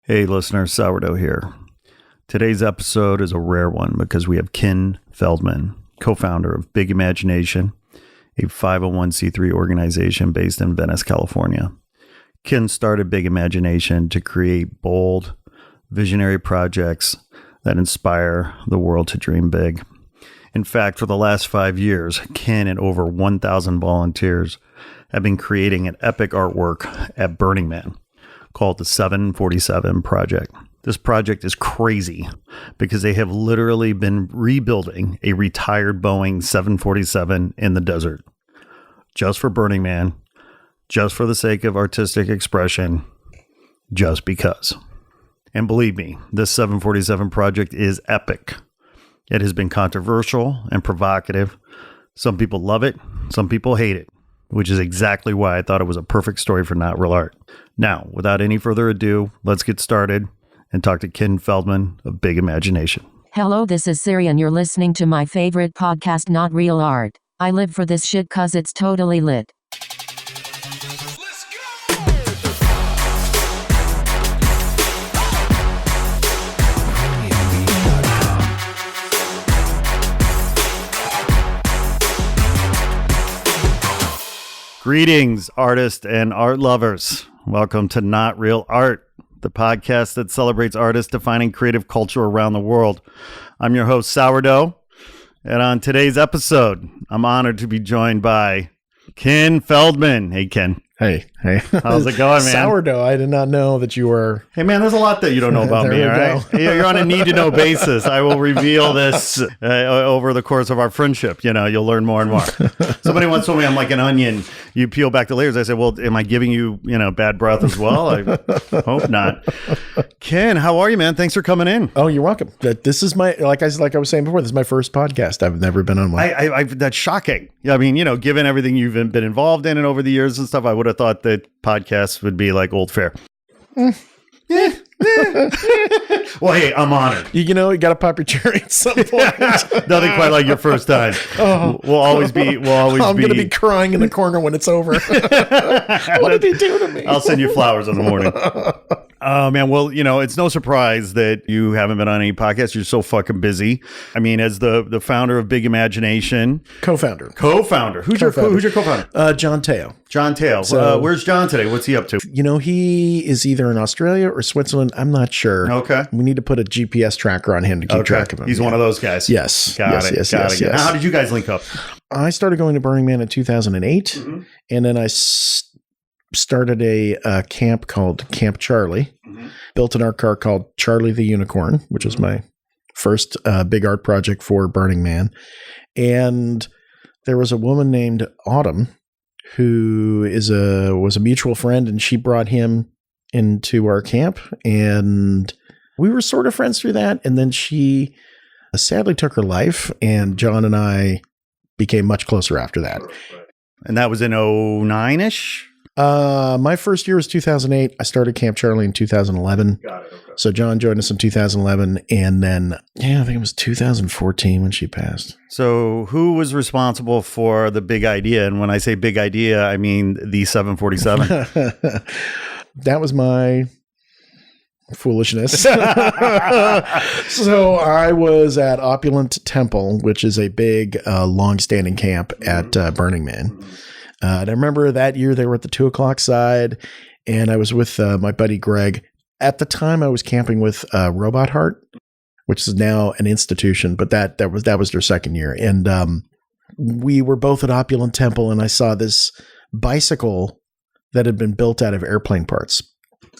Hey listeners, Sourdough here. Today's episode is a rare one because we have Ken Feldman, co-founder of Big Imagination, a 501c3 organization based in Venice, California. Ken started Big Imagination to create bold, visionary projects that inspire the world to dream big. In fact, for the last 5 years, Ken and over 1,000 volunteers have been creating an epic artwork at Burning Man called the 747 Project. This project is crazy because they have literally been rebuilding a retired Boeing 747 in the desert just for Burning Man, just for the sake of artistic expression, just because. And believe me, this 747 project is epic. It has been controversial and provocative. Some people love it, some people hate it, which is exactly why I thought it was a perfect story for Not Real Art. Now, without any further ado, let's get started and talk to Ken Feldman of Big Imagination. Hello, this is Siri and you're listening to my favorite podcast, Not Real Art. I live for this shit cause it's totally lit. Let's go! Greetings, artists and art lovers. Welcome to Not Real Art, the podcast that celebrates artists defining creative culture around the world. I'm your host, Sourdough, and on today's episode, I'm honored to be joined by Ken Feldman. Hey, Ken. Hey. How's it going, man? Sourdough. I did not know that you were... Hey, man, there's a lot that you don't know about me, all right? You're on a need-to-know basis. I will reveal this over the course of our friendship. You know, you'll learn more and more. Somebody once told me I'm like an onion. You peel back the layers. I said, well, am I giving you, bad breath as well? I hope not. Ken, how are you, man? Thanks for coming in. Oh, you're welcome. This is my, like I was saying before, this is my first podcast. I've never been on one. That's shocking. I mean, given everything you've been involved in and over the years and stuff, I would have thought that podcasts would be like old fare. Well, hey, I'm honored. You got to pop your cherry at some point. Nothing quite like your first time. We'll always be. I'm going to be crying in the corner when it's over. What did he do to me? I'll send you flowers in the morning. Oh, man. Well, it's no surprise that you haven't been on any podcasts. You're so fucking busy. I mean, as the founder of Big Imagination. Co-founder. Who's your co-founder? John Teo. John Teo. So, where's John today? What's he up to? He is either in Australia or Switzerland. I'm not sure. Okay. We need to put a GPS tracker on him to keep track of him. He's one of those guys. Yes. Got it. Now, how did you guys link up? I started going to Burning Man in 2008, and then I started a camp called Camp Charlie, built an art car called Charlie the Unicorn, which was my first big art project for Burning Man. And there was a woman named Autumn who was a mutual friend, and she brought him into our camp, and we were sort of friends through that. And then she sadly took her life, and John and I became much closer after that. And that was in 09-ish? My first year was 2008. I started Camp Charlie in 2011. Got it. Okay. So John joined us in 2011, and then I think it was 2014 when she passed. So who was responsible for the big idea? And when I say big idea, I mean the 747. That was my foolishness. So I was at Opulent Temple, which is a big, long-standing camp at Burning Man. And I remember that year they were at the 2:00 side, and I was with my buddy Greg. At the time, I was camping with Robot Heart, which is now an institution, but that was their second year. And we were both at Opulent Temple, and I saw this bicycle that had been built out of airplane parts.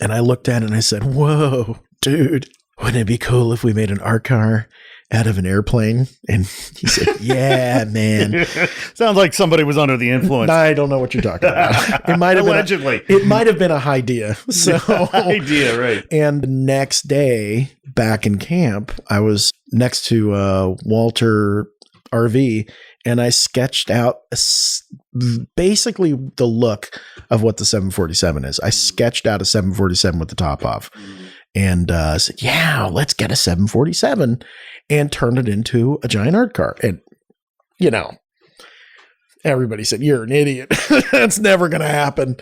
And I looked at it and I said, whoa, dude, wouldn't it be cool if we made an art car out of an airplane? And he said, yeah, man. Sounds like somebody was under the influence. I don't know what you're talking about. It might have Allegedly. It might have been a idea. So idea, right. And the next day back in camp, I was next to Walter RV, and I sketched out basically the look of what the 747 is. I sketched out a 747 with the top off. And said, yeah, let's get a 747, and turned it into a giant art car. And, everybody said, you're an idiot. That's never going to happen.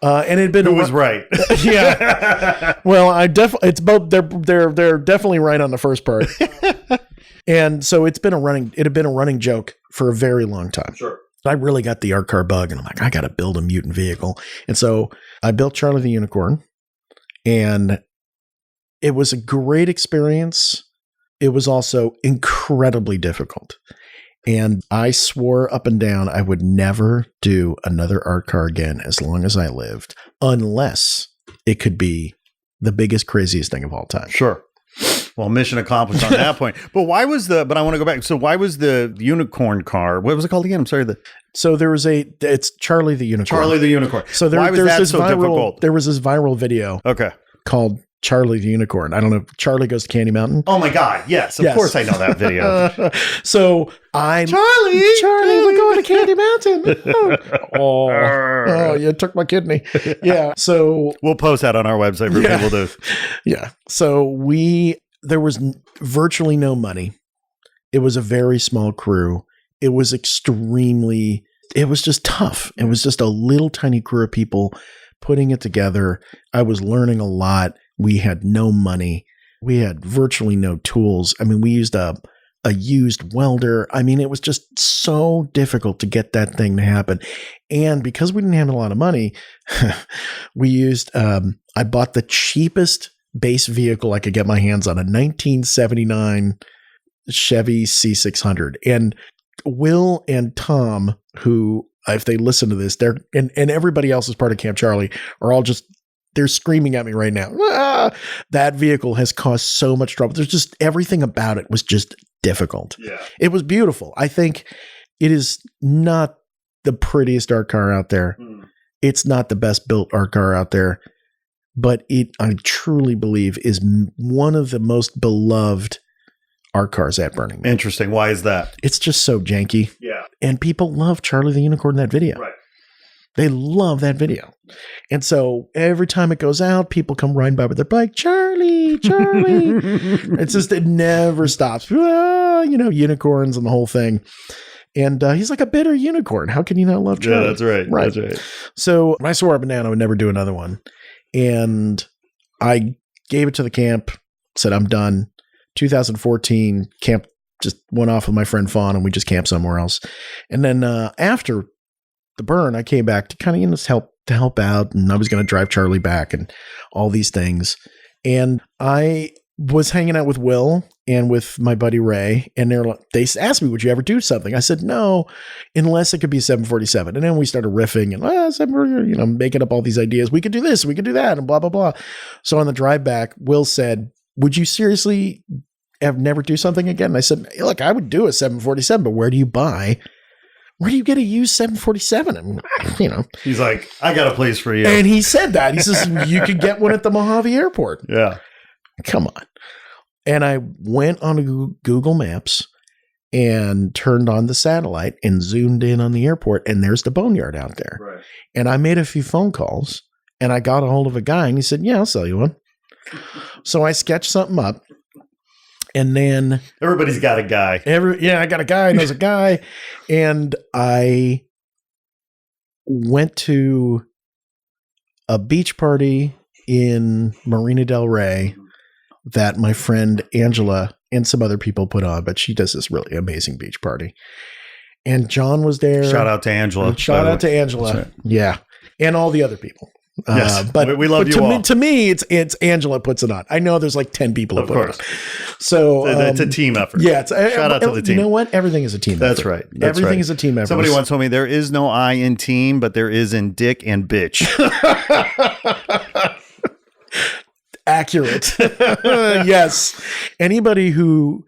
And it had been Who was right? yeah. Well, it's both. They're definitely right on the first part. And so it had been a running joke for a very long time. Sure. I really got the art car bug, and I'm like, I got to build a mutant vehicle. And so I built Charlie the Unicorn, and it was a great experience. It was also incredibly difficult. And I swore up and down I would never do another art car again as long as I lived, unless it could be the biggest, craziest thing of all time. Sure. Well, mission accomplished on that point. But I want to go back. So why was the unicorn car, what was it called again? I'm sorry. So it's Charlie the Unicorn. Charlie the Unicorn. So why was there's that this so difficult? There was this viral video Okay. called Charlie the Unicorn. I don't know. Charlie Goes to Candy Mountain. Oh my God. Yes. Of course I know that video. So Charlie, we're going to Candy Mountain. Oh, you took my kidney. Yeah. So we'll post that on our website for people to. Yeah. So there was virtually no money. It was a very small crew. It was just tough. It was just a little tiny crew of people putting it together. I was learning a lot. We had no money. We had virtually no tools. I mean, we used a used welder. I mean, it was just so difficult to get that thing to happen. And because we didn't have a lot of money, we used, I bought the cheapest base vehicle I could get my hands on, a 1979 Chevy C600. And Will and Tom, who, if they listen to this, and everybody else is part of Camp Charlie, are all they're screaming at me right now. Ah, that vehicle has caused so much trouble. There's just everything about it was just difficult. Yeah. It was beautiful. I think it is not the prettiest art car out there. It's not the best built art car out there, but I truly believe is one of the most beloved art cars at Burning Man. Interesting. Why is that? It's just so janky. Yeah. And people love Charlie the Unicorn in that video. Right. They love that video. And so every time it goes out, people come riding by with their bike, Charlie. It's just, it never stops. Unicorns and the whole thing. And he's like a bitter unicorn. How can you not love Charlie? Yeah, that's right. Right. That's right. So I swore up and down I would never do another one. And I gave it to the camp, said, I'm done. 2014, camp just went off with my friend Fawn, and we just camped somewhere else. And then after the burn, I came back to kind of help out, and I was going to drive Charlie back and all these things. And I was hanging out with Will and with my buddy Ray, and they asked me, would you ever do something? I said, no, unless it could be 747. And then we started riffing and making up all these ideas. We could do this, we could do that, and blah, blah, blah. So on the drive back, Will said, would you seriously never do something again? And I said, look, I would do a 747, but where do you get a used 747? I mean, He's like, I got a place for you. And he said that. He says, you could get one at the Mojave Airport. Yeah. Come on. And I went on Google Maps and turned on the satellite and zoomed in on the airport, and there's the boneyard out there. Right. And I made a few phone calls, and I got a hold of a guy, and he said, yeah, I'll sell you one. So I sketched something up, and then Everybody's got a guy. I got a guy, knows a guy, and I went to a beach party in Marina Del Rey that my friend Angela and some other people put on, but she does this really amazing beach party. And John was there. Shout out to Angela. Shout out to Angela. Right. Yeah. And all the other people. Yes, but we love you all. To me, it's Angela puts it on. I know there's like 10 people who put it on. So it's a team effort. Yeah. Shout out to the team. You know what? Everything is a team effort. That's right. Everything is a team effort. Somebody once told me there is no I in team, but there is in dick and bitch. Accurate. Yes. Anybody who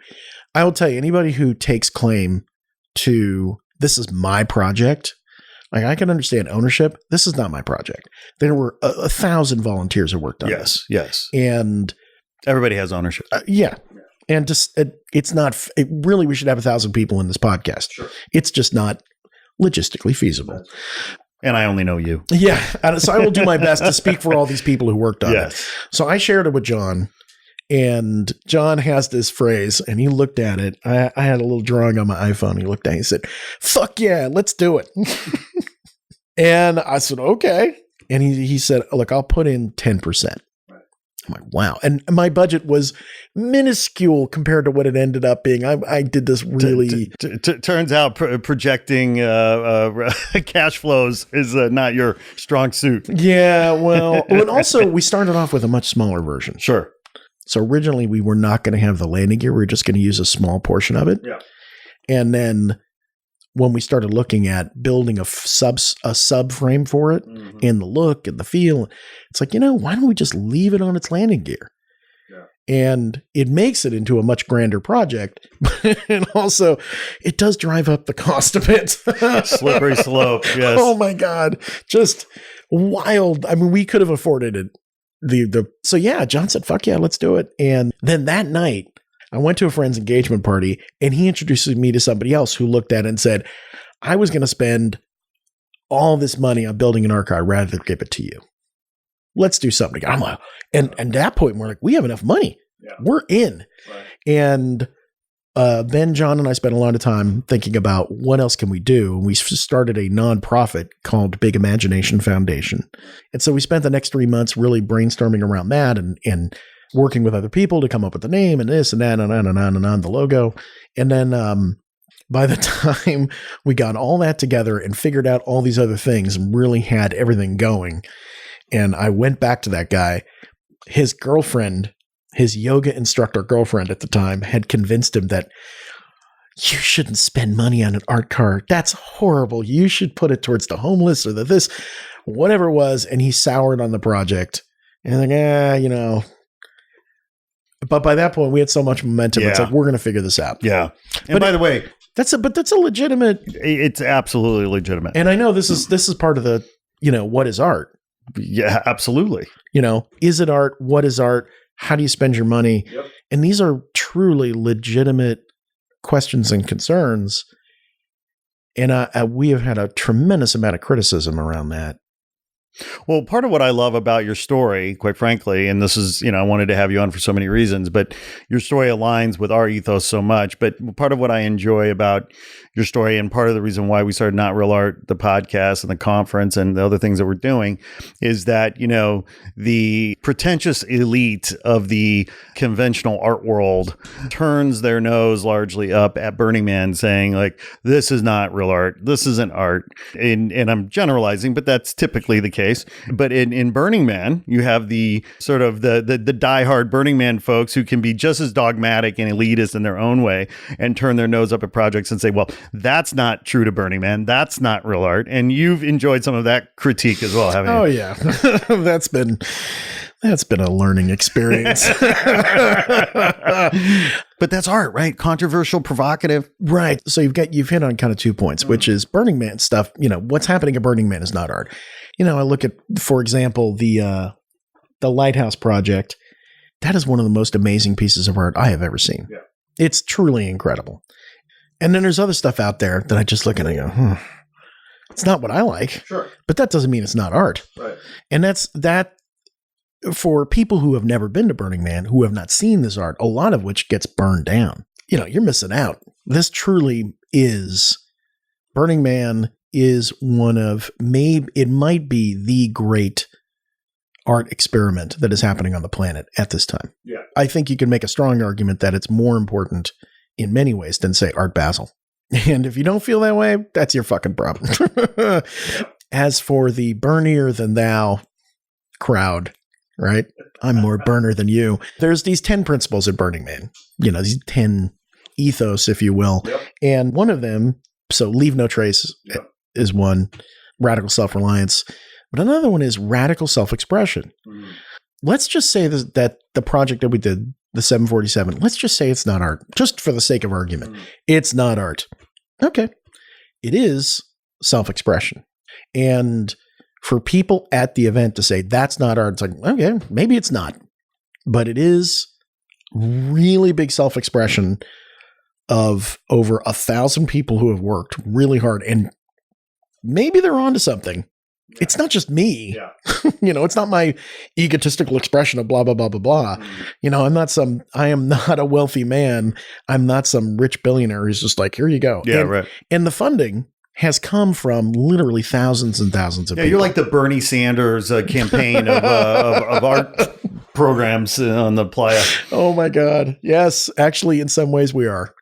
takes claim to this is my project, like I can understand ownership. This is not my project. There were 1,000 volunteers who worked on this. Yes. And everybody has ownership. Yeah. And just, really, we should have 1,000 people in this podcast. Sure. It's just not logistically feasible. And I only know you. Yeah. So I will do my best to speak for all these people who worked on it. So I shared it with John, and John has this phrase, and he looked at it. I had a little drawing on my iPhone. He looked at it and he said, fuck yeah, let's do it. And I said, okay. And he said, look, I'll put in 10%. I'm like, wow. And my budget was minuscule compared to what it ended up being. I did this really. Turns out projecting cash flows is not your strong suit. Yeah, well, and also we started off with a much smaller version. Sure. So originally we were not going to have the landing gear. We were just going to use a small portion of it. Yeah. And then when we started looking at building a subframe for it and the look and the feel, it's like, why don't we just leave it on its landing gear? Yeah. And it makes it into a much grander project. And also it does drive up the cost a bit. Slippery slope. Yes. Oh my God. Just wild. I mean, we could have afforded it. So yeah, John said, fuck yeah, let's do it. And then that night, I went to a friend's engagement party and he introduced me to somebody else who looked at it and said, I was going to spend all this money on building an archive rather than give it to you. Let's do something together. I'm like, and at that point, we're like, we have enough money. Yeah. We're in. Right. And then John and I spent a lot of time thinking about what else can we do. And we started a nonprofit called Big Imagination Foundation. And so we spent the next 3 months really brainstorming around that and working with other people to come up with the name and this and that and on the logo. And then by the time we got all that together and figured out all these other things and really had everything going, and I went back to that guy, his girlfriend, his yoga instructor girlfriend at the time, had convinced him that you shouldn't spend money on an art card. That's horrible. You should put it towards the homeless or this, whatever it was. And he soured on the project. And like, But by that point, we had so much momentum. Yeah. It's like, we're going to figure this out. Yeah. And by the way, that's a legitimate. It's absolutely legitimate. And I know this is part of the, what is art? Yeah, absolutely. Is it art? What is art? How do you spend your money? Yep. And these are truly legitimate questions and concerns. And we have had a tremendous amount of criticism around that. Well, part of what I love about your story, quite frankly, and this is, I wanted to have you on for so many reasons, but your story aligns with our ethos so much. But part of what I enjoy about your story, and part of the reason why we started Not Real Art, the podcast and the conference and the other things that we're doing, is that, the pretentious elite of the conventional art world turns their nose largely up at Burning Man, saying like, this is not real art. This isn't art. And I'm generalizing, but that's typically the case. But in Burning Man, you have the sort of the diehard Burning Man folks who can be just as dogmatic and elitist in their own way and turn their nose up at projects and say, well, that's not true to Burning Man. That's not real art. And you've enjoyed some of that critique as well, haven't you? Oh, yeah. That's been a learning experience. But that's art, right? Controversial, provocative. Right. So you've hit on kind of 2 points, which is Burning Man stuff. What's happening at Burning Man is not art. I look at, for example, the Lighthouse Project. That is one of the most amazing pieces of art I have ever seen. Yeah. It's truly incredible. And then there's other stuff out there that I just look at and I go, it's not what I like. Sure. But that doesn't mean it's not art. Right. And that for people who have never been to Burning Man, who have not seen this art, a lot of which gets burned down, you're missing out. This truly is, Burning Man is one of, it might be the great art experiment that is happening on the planet at this time. Yeah. I think you can make a strong argument that it's more important in many ways than, say, Art Basel. And if you don't feel that way, that's your fucking problem. As for the burnier than thou crowd, right? I'm more burner than you. There's these 10 principles at Burning Man, these 10 ethos, if you will. Yep. And one of them, so leave no trace is one, radical self-reliance. But another one is radical self-expression. Mm. Let's just say that the project that we did, the 747, let's just say it's not art, just for the sake of argument. Mm. It's not art. Okay. It is self-expression. And for people at the event to say that's not art, it's like, okay, maybe it's not. But it is really big self-expression of over 1,000 people who have worked really hard. And maybe they're onto something. Yeah. It's not just me. Yeah. It's not my egotistical expression of blah, blah, blah, blah, blah. Mm. I am not a wealthy man. I'm not some rich billionaire who's just like, here you go. Yeah, and, right. And the funding has come from literally thousands and thousands of people. You're like the Bernie Sanders campaign of art programs on the playa. Oh my God. Yes. Actually, in some ways we are.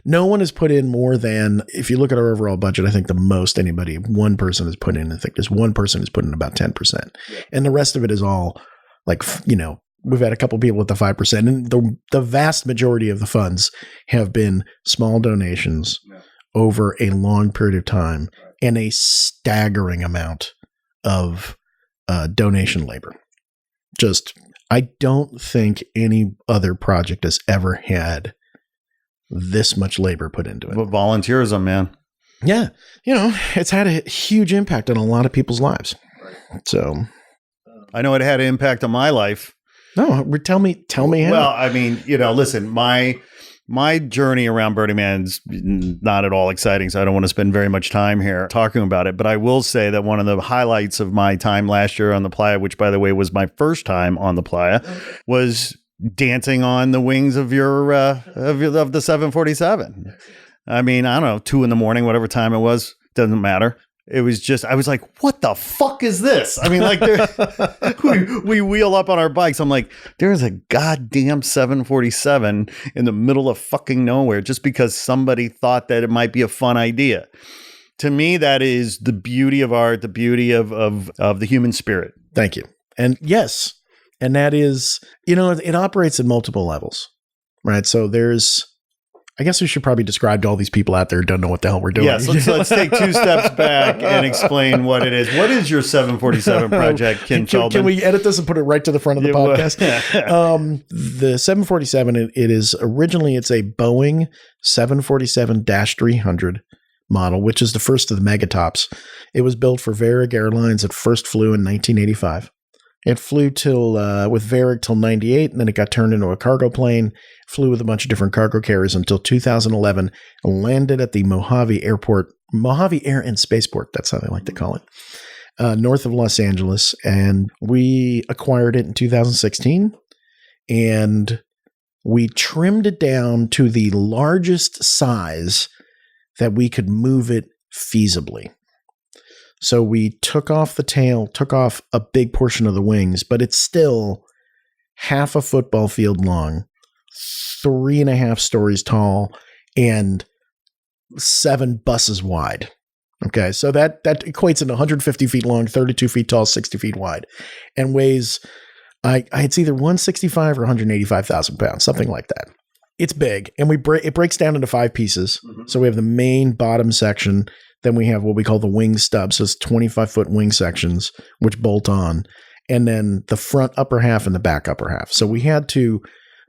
No one has put in more than, if you look at our overall budget, I think the most anybody, one person has put in, I think there's one person who's put in about 10%. And the rest of it is all like, we've had a couple people with the 5%. And the vast majority of the funds have been small donations over a long period of time and a staggering amount of donation labor. I don't think any other project has ever had this much labor put into it. But volunteerism, man. Yeah. It's had a huge impact on a lot of people's lives. So I know it had an impact on my life. No, tell me how. Well, I mean, listen, my journey around Burning Man's not at all exciting, so I don't want to spend very much time here talking about it. But I will say that one of the highlights of my time last year on the playa, which by the way was my first time on the playa, was dancing on the wings of of the 747. I mean, I don't know, 2 a.m, whatever time it was, doesn't matter. It was just, I was like, what the fuck is this? I mean, like, we wheel up on our bikes. I'm like, there's a goddamn 747 in the middle of fucking nowhere just because somebody thought that it might be a fun idea. To me, that is the beauty of art, the beauty of the human spirit. Thank you. And yes, and that is, it operates at multiple levels, right? So I guess we should probably describe to all these people out there who don't know what the hell we're doing. Yes, let's take 2 steps back and explain what it is. What is your 747 project, Ken Feldman? Can we edit this and put it right to the front of the podcast? The 747, it's a Boeing 747-300 model, which is the first of the megatops. It was built for Varig Airlines. It first flew in 1985. It flew with Varig till 98, and then it got turned into a cargo plane, flew with a bunch of different cargo carriers until 2011, and landed at the Mojave Air and Spaceport, that's how they like to call it, north of Los Angeles. And we acquired it in 2016, and we trimmed it down to the largest size that we could move it feasibly. So we took off the tail, took off a big portion of the wings, but it's still half a football field long, 3.5 stories tall, and 7 buses wide. Okay, so that equates into 150 feet long, 32 feet tall, 60 feet wide, and weighs, it's either 165 or 185,000 pounds, something like that. It's big, and it breaks down into 5 pieces. Mm-hmm. So we have the main bottom section. Then we have what we call the wing stub. So it's 25-foot wing sections, which bolt on. And then the front upper half and the back upper half. So we had to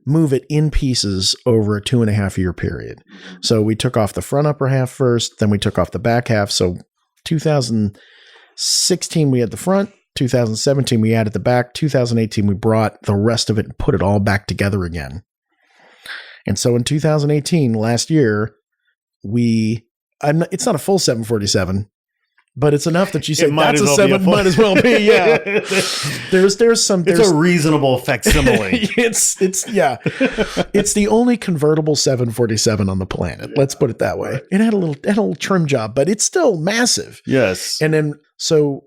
move it in pieces over a 2.5-year period. So we took off the front upper half first. Then we took off the back half. So 2016, we had the front. 2017, we added the back. 2018, we brought the rest of it and put it all back together again. And so in 2018, last year, it's not a full 747, but it's enough that you say that's a 7, might as well be. Yeah. There's a reasonable facsimile. It's the only convertible 747 on the planet. Yeah, let's put it that way. It had a little trim job, but it's still massive. Yes. And then, so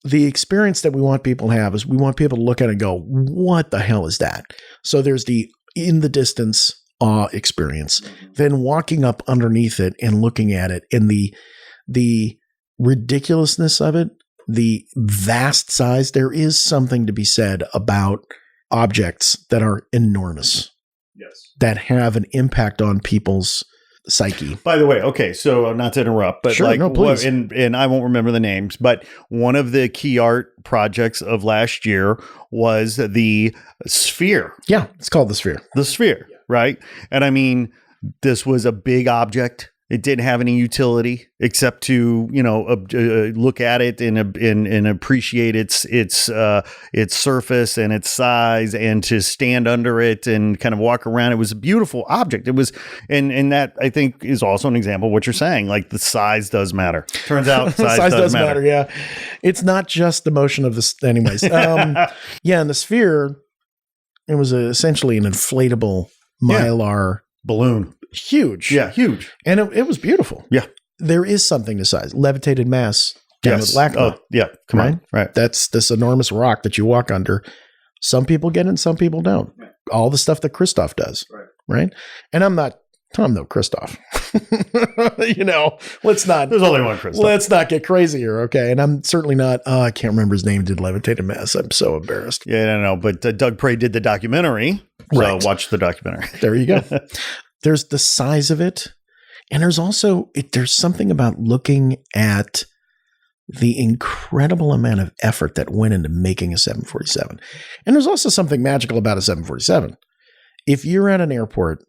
the experience that we want people to have is we want people to look at it and go, what the hell is that? So there's the in the distance awe experience, then walking up underneath it and looking at it, and the ridiculousness of it, the vast size. There is something to be said about objects that are enormous, that have an impact on people's psyche. By the way, okay, so not to interrupt, but sure, no, please. And I won't remember the names, but one of the key art projects of last year was the sphere. Yeah, it's called the sphere. The sphere. Right. And I mean, this was a big object. It didn't have any utility except to, look at it and appreciate its surface and its size, and to stand under it and kind of walk around. It was a beautiful object. It was, and that I think is also an example of what you're saying. Like, the size does matter. Turns out size does matter. Yeah. It's not just the motion of this. Anyways. And the sphere, it was essentially an inflatable Mylar balloon. Huge. Yeah, huge. And it was beautiful. Yeah. there is something to size. Levitated mass down with Lackawanna. Oh, yeah. Come Right? on. Right. That's this enormous rock that you walk under. Some people get it and some people don't. All the stuff that Christoph does. Right. And I'm no Christoph. Let's not. There's only one Christoph. Let's not get crazy here. Okay. And I'm certainly not. I can't remember his name. Did Levitated Mass. I'm so embarrassed. Yeah, I don't know. But Doug Prey did the documentary. So Right. watch the documentary. There you go. There's the size of it. And there's also, there's something about looking at the incredible amount of effort that went into making a 747. And there's also something magical about a 747. If you're at an airport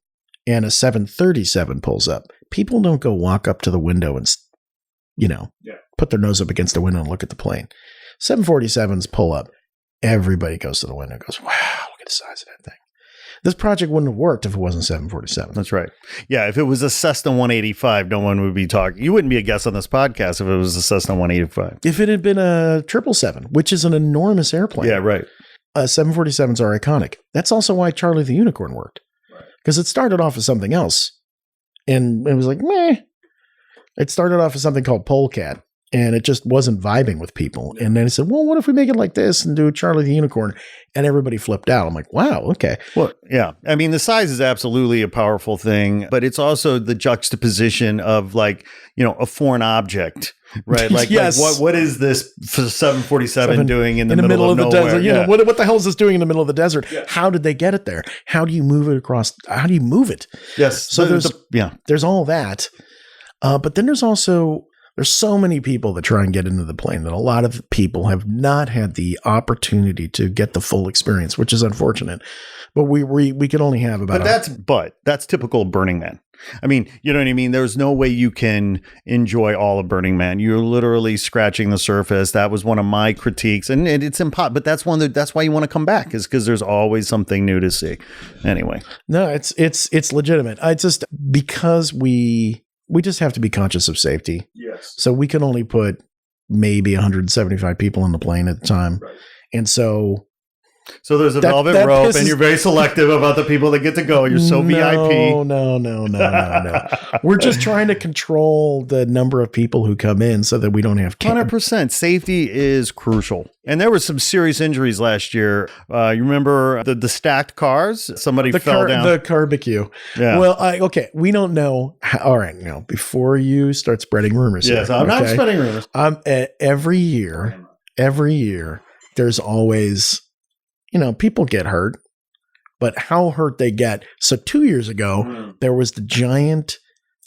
and a 737 pulls up, people don't go walk up to the window and, put their nose up against the window and look at the plane. 747s pull up. Everybody goes to the window and goes, wow, look at the size of that thing. This project wouldn't have worked if it wasn't 747. That's right. Yeah, if it was a Cessna 185, no one would be talking. You wouldn't be a guest on this podcast if it was a Cessna 185. If it had been a 777, which is an enormous airplane. Yeah, right. 747s are iconic. That's also why Charlie the Unicorn worked. Because it started off as something else. And it was like, meh. It started off as something called Polecat. And it just wasn't vibing with people. And then he said, well, what if we make it like this and do Charlie the Unicorn? And everybody flipped out. I'm like, wow, okay. Well, yeah. I mean, the size is absolutely a powerful thing, but it's also the juxtaposition of a foreign object, right? Like, Yes. what is this 747 doing in the middle of the nowhere? desert? What the hell is this doing in the middle of the desert? Yeah. How did they get it there? How do you move it across? How do you move it? Yes. So there's all that. But then there's so many people that try and get into the plane that a lot of people have not had the opportunity to get the full experience, which is unfortunate. But we could only have about. But that's typical of Burning Man. I mean, you know what I mean? There's no way you can enjoy all of Burning Man. You're literally scratching the surface. That was one of my critiques, and it's impossible. But that's that's why you want to come back, is because there's always something new to see. Anyway, no, it's legitimate. I just because we just have to be conscious of safety. Yes. So we can only put maybe 175 people in the plane at the time. Right. And so there's a velvet rope and you're very selective about the people that get to go. You're so VIP. No. We're just trying to control the number of people who come in so that we don't have 100%. Safety is crucial. And there were some serious injuries last year. You remember the stacked cars? Somebody fell down. The barbecue. Yeah. Well, we don't know. All right. Now, before you start spreading rumors. Yes, I'm not spreading rumors. Every year, there's always, people get hurt, but how hurt they get. So 2 years ago, there was the giant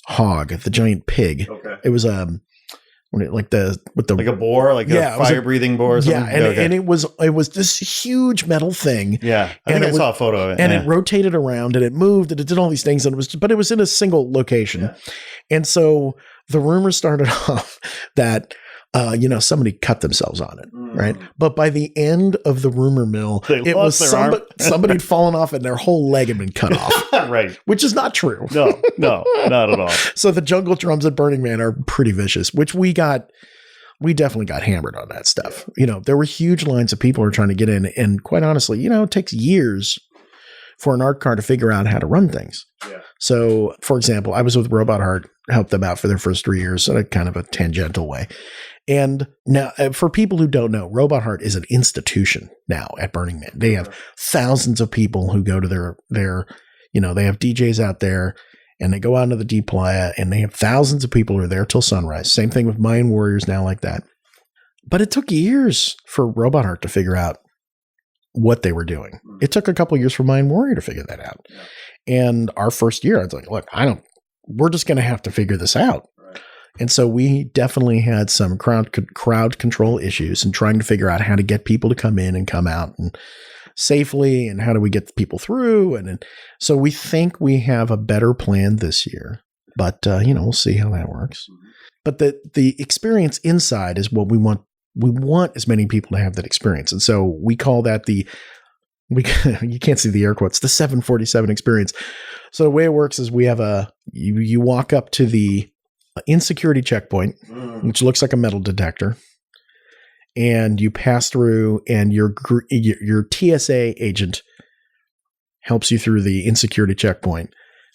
hog, the giant pig. Okay. It was like a boar, like a fire breathing boar. Or something? Yeah, and it was this huge metal thing. Yeah, I think I saw a photo of it, and it rotated around and it moved and it did all these things, and it was in a single location, and so the rumor started off that. Somebody cut themselves on it, right? But by the end of the rumor mill, it was somebody had fallen off and their whole leg had been cut off. Right. Which is not true. No, not at all. So the jungle drums at Burning Man are pretty vicious, which we definitely got hammered on that stuff. There were huge lines of people who were trying to get in. And quite honestly, it takes years for an art car to figure out how to run things. Yeah. So, for example, I was with Robot Heart, helped them out for their first 3 years in a kind of a tangential way. And now, for people who don't know, Robot Heart is an institution now at Burning Man. They have thousands of people who go to their they have DJs out there, and they go out into the deep playa, and they have thousands of people who are there till sunrise. Same thing with Mayan Warriors now, like that. But it took years for Robot Heart to figure out what they were doing. It took a couple of years for Mayan Warrior to figure that out. And our first year, I was like, look, we're just going to have to figure this out. And so we definitely had some crowd control issues and trying to figure out how to get people to come in and come out and safely, and how do we get the people through. And so we think we have a better plan this year, but we'll see how that works. But the experience inside is what we want. We want as many people to have that experience. And so we call that you can't see the air quotes, the 747 experience. So the way it works is we have you walk up to the insecurity checkpoint, which looks like a metal detector, and you pass through, and your TSA agent helps you through the insecurity checkpoint.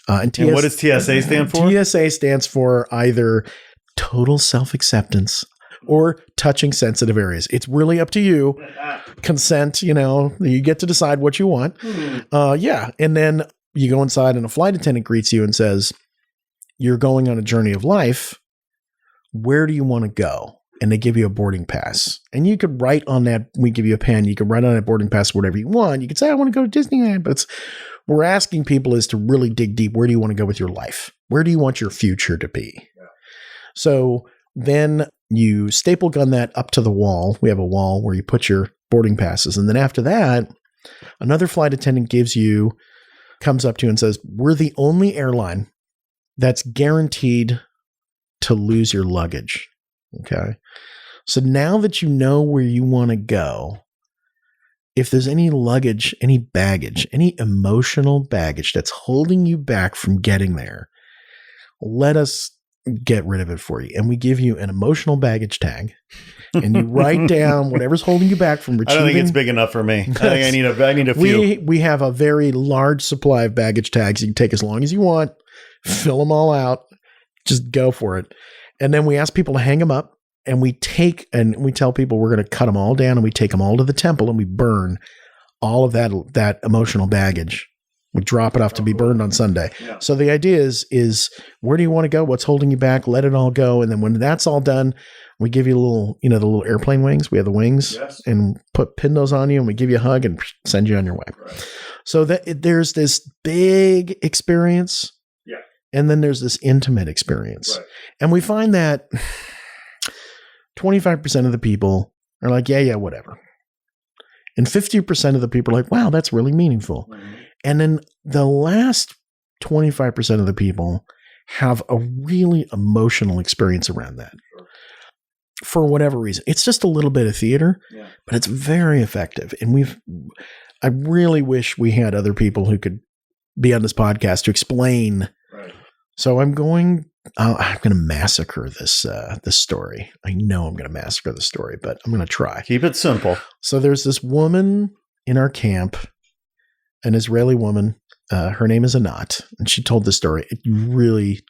And what does TSA stand for? TSA stands for either total self-acceptance or touching sensitive areas. It's really up to you. Consent, you get to decide what you want. Yeah. And then you go inside and a flight attendant greets you and says, you're going on a journey of life. Where do you want to go? And they give you a boarding pass. And you could write on that. We give you a pen. You can write on that boarding pass whatever you want. You could say, I want to go to Disneyland. But we're asking people is to really dig deep. Where do you want to go with your life? Where do you want your future to be? Yeah. So then you staple gun that up to the wall. We have a wall where you put your boarding passes. And then after that, another flight attendant comes up to you and says, we're the only airline that's guaranteed to lose your luggage. Okay. So now that you know where you want to go, if there's any luggage, any baggage, any emotional baggage that's holding you back from getting there, let us get rid of it for you. And we give you an emotional baggage tag and you write down whatever's holding you back from retrieving. I don't think it's big enough for me. I think I need a few. We have a very large supply of baggage tags. You can take as long as you want, fill them all out, just go for it. And then we ask people to hang them up and we tell people we're going to cut them all down and we take them all to the temple and we burn all of that emotional baggage. We drop it off to be burned on Sunday. Yeah. So the idea is where do you want to go? What's holding you back? Let it all go. And then when that's all done, we give you the little airplane wings. We have the wings and pin those on you and we give you a hug and send you on your way. Right. So there's this big experience. Yeah. And then there's this intimate experience. Right. And we find that 25% of the people are like, yeah, whatever. And 50% of the people are like, wow, that's really meaningful. Mm-hmm. And then the last 25% of the people have a really emotional experience around that. Sure. For whatever reason. It's just a little bit of theater, but it's very effective. And I really wish we had other people who could be on this podcast to explain. Right. So I'm going to massacre this story. I know I'm going to massacre the story, but I'm going to try. Keep it simple. So there's this woman in our camp, an Israeli woman. Her name is Anat, and she told this story. You really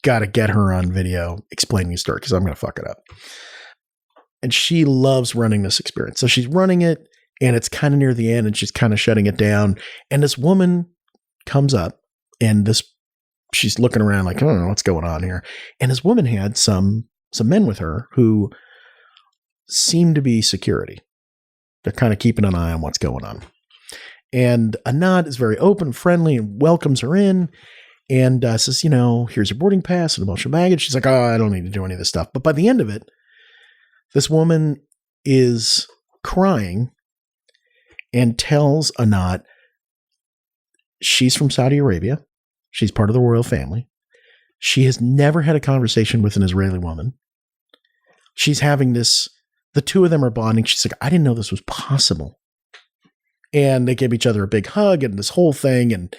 got to get her on video explaining the story because I'm going to fuck it up. And she loves running this experience. So she's running it, and it's kind of near the end, and she's kind of shutting it down. And this woman comes up, and she's looking around like, I don't know what's going on here. And this woman had some men with her who seemed to be security. They're kind of keeping an eye on what's going on. And Anat is very open, friendly, and welcomes her in and says, here's your boarding pass and emotional baggage. She's like, I don't need to do any of this stuff. But by the end of it, this woman is crying and tells Anat she's from Saudi Arabia. She's part of the royal family. She has never had a conversation with an Israeli woman. She's having the two of them are bonding. She's like, I didn't know this was possible. And they give each other a big hug and this whole thing. And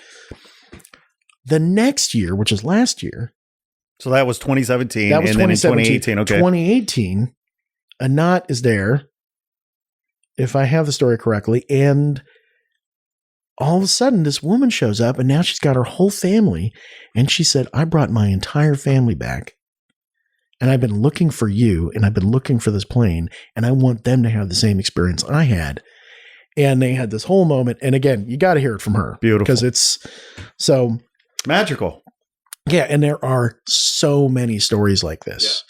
the next year, which is last year. So that was 2017. That was and 2017. Then in 2018. Okay. 2018, Anat is there, if I have the story correctly. And all of a sudden, this woman shows up and now she's got her whole family. And she said, I brought my entire family back. And I've been looking for you and I've been looking for this plane. And I want them to have the same experience I had. And they had this whole moment. And again, you got to hear it from her. Beautiful. Because it's so magical. Yeah. And there are so many stories like this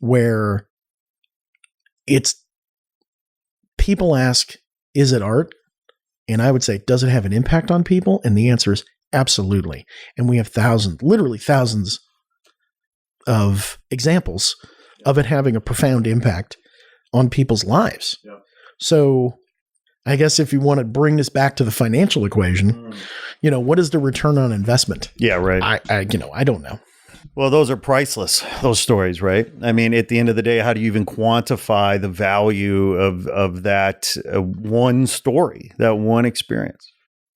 where people ask, is it art? And I would say, does it have an impact on people? And the answer is absolutely. And we have literally thousands of examples of it having a profound impact on people's lives. Yeah. So I guess if you want to bring this back to the financial equation, what is the return on investment? Yeah, right. I don't know. Well, those are priceless, those stories, right? I mean, at the end of the day, how do you even quantify the value of that one story, that one experience?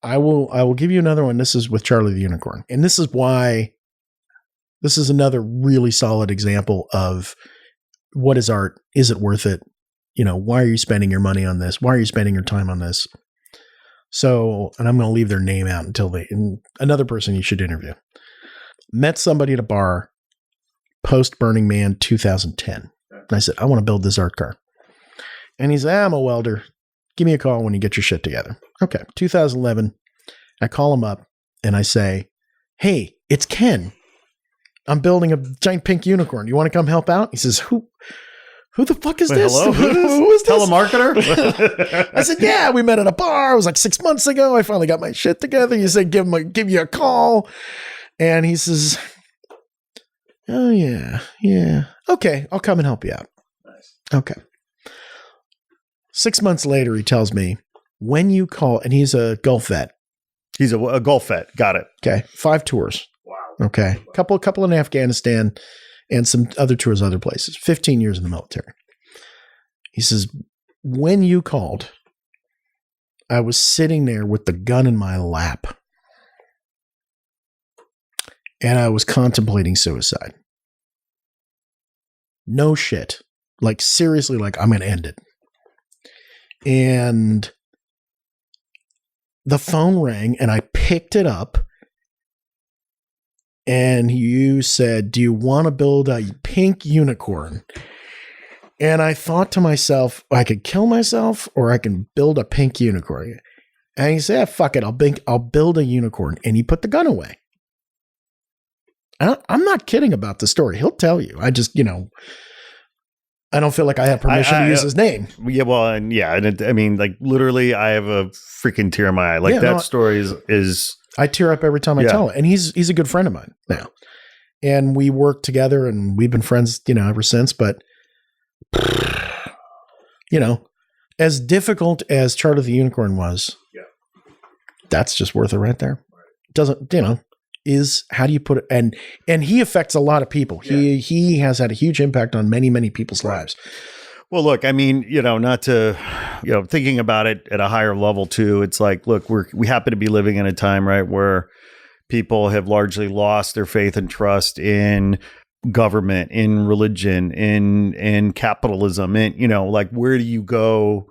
I will give you another one. This is with Charlie the Unicorn. And this is why this is another really solid example of what is art? Is it worth it? Why are you spending your money on this? Why are you spending your time on this? So, and I'm going to leave their name out until another person you should interview. Met somebody at a bar post Burning Man 2010. And I said, I want to build this art car. And he said, I'm a welder. Give me a call when you get your shit together. Okay. 2011, I call him up and I say, hey, it's Ken. I'm building a giant pink unicorn. You want to come help out? He says, Who the fuck is this? Hello? Who is this? Telemarketer? I said, yeah, we met at a bar. It was like 6 months ago. I finally got my shit together. He said, give you a call. And he says, oh, yeah. Okay, I'll come and help you out. Nice. Okay. 6 months later, he tells me, when you call, and he's a Gulf vet. He's a Gulf vet. Got it. Okay. 5 tours. Wow. Okay. Couple in Afghanistan and some other tours other places. 15 years in the military. He says, when you called, I was sitting there with the gun in my lap. And I was contemplating suicide. No shit. Like, seriously, like, I'm going to end it. And the phone rang and I picked it up. And you said, do you want to build a pink unicorn? And I thought to myself, I could kill myself or I can build a pink unicorn. And he said, fuck it, I'll build a unicorn. And he put the gun away. I'm not kidding about the story. He'll tell you. I just, I don't feel like I have permission to use his name. Yeah, well, and yeah, and I mean, like, literally, I have a freaking tear in my eye. Like, that story is I tear up every time I tell it. And he's a good friend of mine now. And we work together and we've been friends, ever since. But, as difficult as Chart of the Unicorn was, that's just worth it right there. It doesn't, is how do you put it? And he affects a lot of people. Yeah. He has had a huge impact on many, many people's lives. Well, look, I mean, not to, thinking about it at a higher level too, it's like, look, we happen to be living in a time, right, where people have largely lost their faith and trust in government, in religion, in capitalism, and, like, where do you go?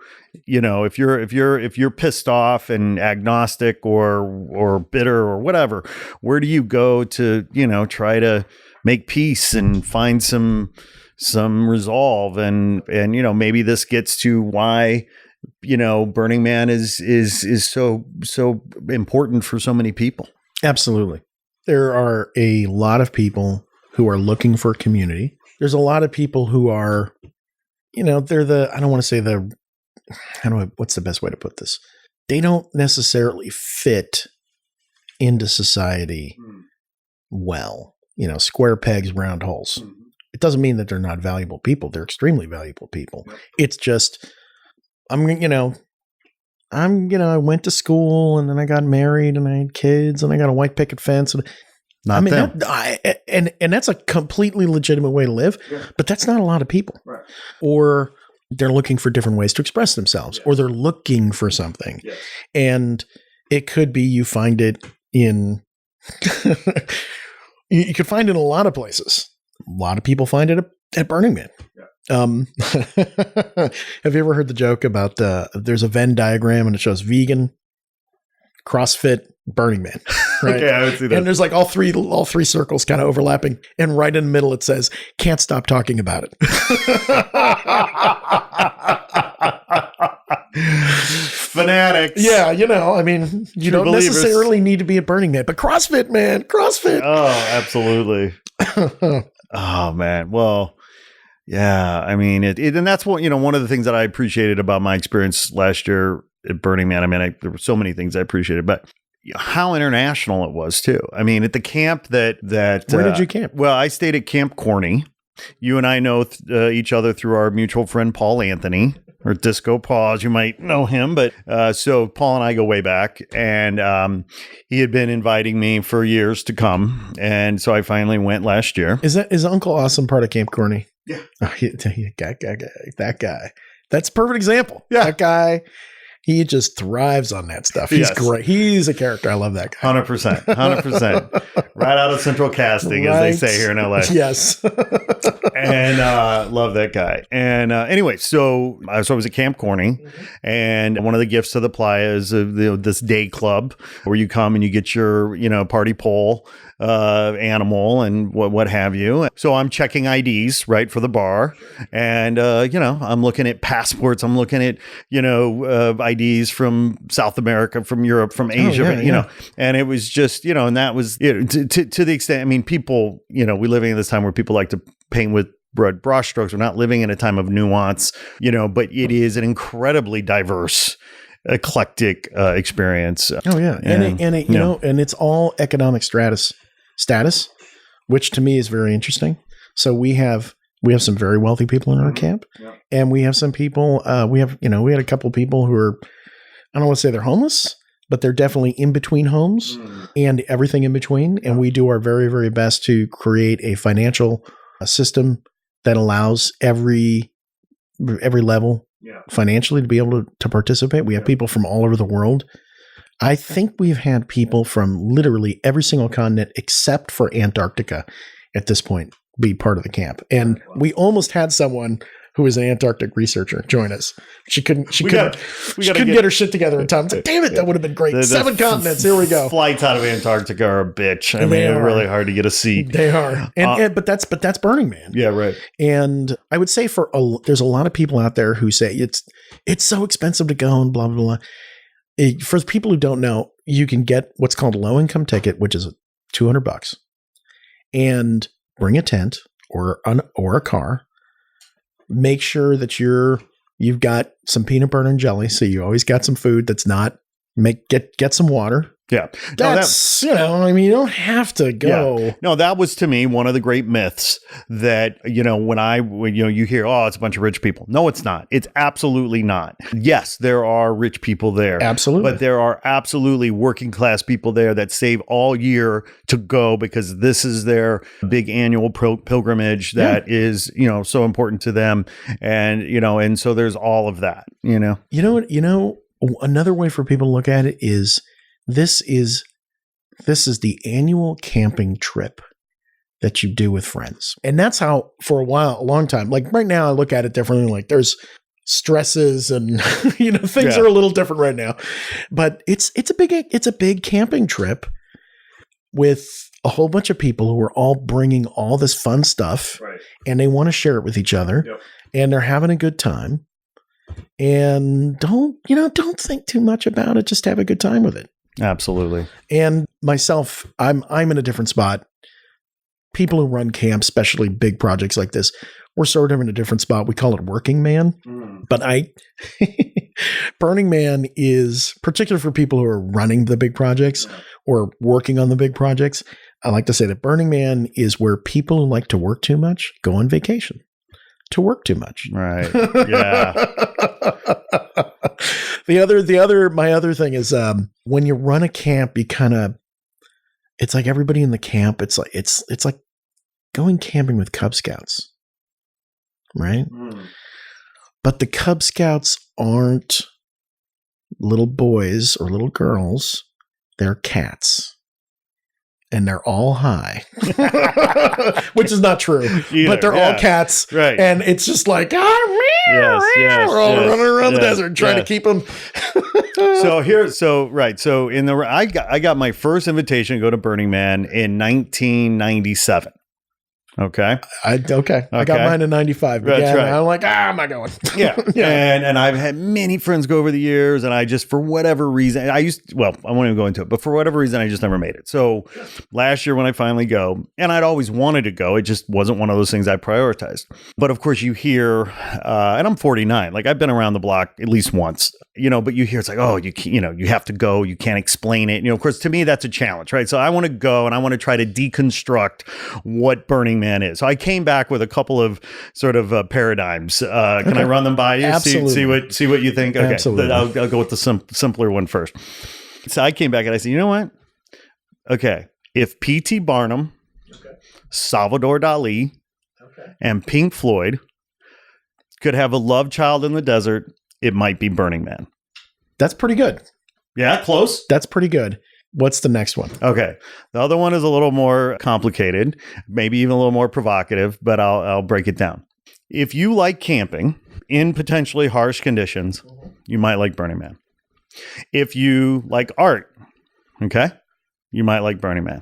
If you're pissed off and agnostic or bitter or whatever, where do you go to, try to make peace and find some resolve? And maybe this gets to why, Burning Man is so important for so many people. Absolutely. There are a lot of people who are looking for community. There's a lot of people who are, they're I don't want to say what's the best way to put this? They don't necessarily fit into society well, square pegs, round holes. It doesn't mean that they're not valuable people. They're extremely valuable people. It's just, I went to school and then I got married and I had kids and I got a white picket fence. And and that's a completely legitimate way to live, but that's not a lot of people. Right. Or they're looking for different ways to express themselves, or they're looking for something. Yes. And it could be you find it in, you could find it in a lot of places. A lot of people find it at Burning Man. Yeah. Have you ever heard the joke about there's a Venn diagram and it shows vegan, CrossFit, Burning Man, right? Okay, I would see that. And there's like all three circles kind of overlapping, and right in the middle it says, "Can't stop talking about it." Fanatics. Yeah, you don't necessarily need to be at Burning Man, but CrossFit, man, CrossFit. Oh, absolutely. Oh man, well. Yeah, I mean, and that's what, one of the things that I appreciated about my experience last year at Burning Man. I mean, there were so many things I appreciated, but how international it was too. I mean, at the camp that where did you camp? Well, I stayed at Camp Corny. You and I know each other through our mutual friend Paul Anthony, or Disco Paul, as you might know him. But so Paul and I go way back, and he had been inviting me for years to come, and so I finally went last year. Is Uncle Awesome part of Camp Corny? Yeah. Oh, that guy. That's a perfect example. Yeah. That guy. He just thrives on that stuff. He's Yes. great. He's a character. I love that guy. 100%. Right out of central casting, as they say here in LA. Yes. And love that guy. And anyway, so I was at Camp Corning, and one of the gifts to the playa is this day club where you come and you get your party pole animal and what have you. So I'm checking IDs right for the bar, and I'm looking at passports. I'm looking at IDs from South America, from Europe, from Asia. And it was just and that was to the extent. I mean, people we're living in this time where people like to paint with broad brush strokes. We're not living in a time of nuance, but it is an incredibly diverse, eclectic experience. Oh yeah, and it's all economic status, which to me is very interesting. So we have some very wealthy people in our camp, and we have some people. We had a couple of people who are, I don't want to say they're homeless, but they're definitely in between homes and everything in between. And we do our very, very best to create a financial system that allows every level financially to be able to participate. We have people from all over the world. I think we've had people from literally every single continent except for Antarctica at this point be part of the camp. And we almost had someone who is an Antarctic researcher join us. She couldn't get her shit together in time. It's like, damn it, that would have been great. 7 continents. Here we go. Flights out of Antarctica are a bitch. I mean, it's really hard to get a seat. They are. But that's Burning Man. Yeah, right. And I would say there's a lot of people out there who say it's so expensive to go and blah, blah, blah. For the people who don't know, you can get what's called a low income ticket, which is $200, and bring a tent or a car. Make sure that you've got some peanut butter and jelly, so you always got some food that's not. Get some water. Yeah. That's, you don't have to go. Yeah. No, that was to me one of the great myths that, when you hear, oh, it's a bunch of rich people. No, it's not. It's absolutely not. Yes, there are rich people there. Absolutely. But there are absolutely working class people there that save all year to go because this is their big annual pilgrimage that is, so important to them. And, and so there's all of that, Another way for people to look at it is this is the annual camping trip that you do with friends. And that's how for a long time, like right now I look at it differently. Like there's stresses and things are a little different right now. But it's a big camping trip with a whole bunch of people who are all bringing all this fun stuff and they want to share it with each other and they're having a good time. And don't think too much about it. Just have a good time with it. Absolutely. And myself, I'm in a different spot. People who run camps, especially big projects like this, we're sort of in a different spot. We call it working man. But Burning Man is particular for people who are running the big projects or working on the big projects. I like to say that Burning Man is where people who like to work too much go on vacation. To work too much. Right. Yeah. My other thing is, when you run a camp, it's like everybody in the camp. It's like going camping with Cub Scouts. Right. But the Cub Scouts aren't little boys or little girls. They're cats. And they're all high, which is not true, but they're all cats. Right. And it's just like, we're all running around the desert trying to keep them. So I got my first invitation to go to Burning Man in 1997. Okay. I got mine in 95. That's right. I'm like, I'm not going. Yeah. And I've had many friends go over the years, and I just, for whatever reason, I won't even go into it, but for whatever reason, I just never made it. So last year when I finally go, and I'd always wanted to go, it just wasn't one of those things I prioritized. But of course you hear, and I'm 49, like I've been around the block at least once, but you hear it's like, oh, you have to go. You can't explain it. Of course, to me, that's a challenge, right? So I want to go and I want to try to deconstruct what Burning Man is. So I came back with a couple of sort of paradigms. Can I run them by you? Absolutely. See what you think? Okay. Absolutely. I'll go with the simpler one first. So I came back and I said, you know what? Okay. If P.T. Barnum, Salvador Dali, and Pink Floyd could have a love child in the desert, it might be Burning Man. That's pretty good. Yeah, close. That's pretty good. What's the next one? Okay. The other one is a little more complicated, maybe even a little more provocative, but I'll break it down. If you like camping in potentially harsh conditions, you might like Burning Man. If you like art, okay, you might like Burning Man.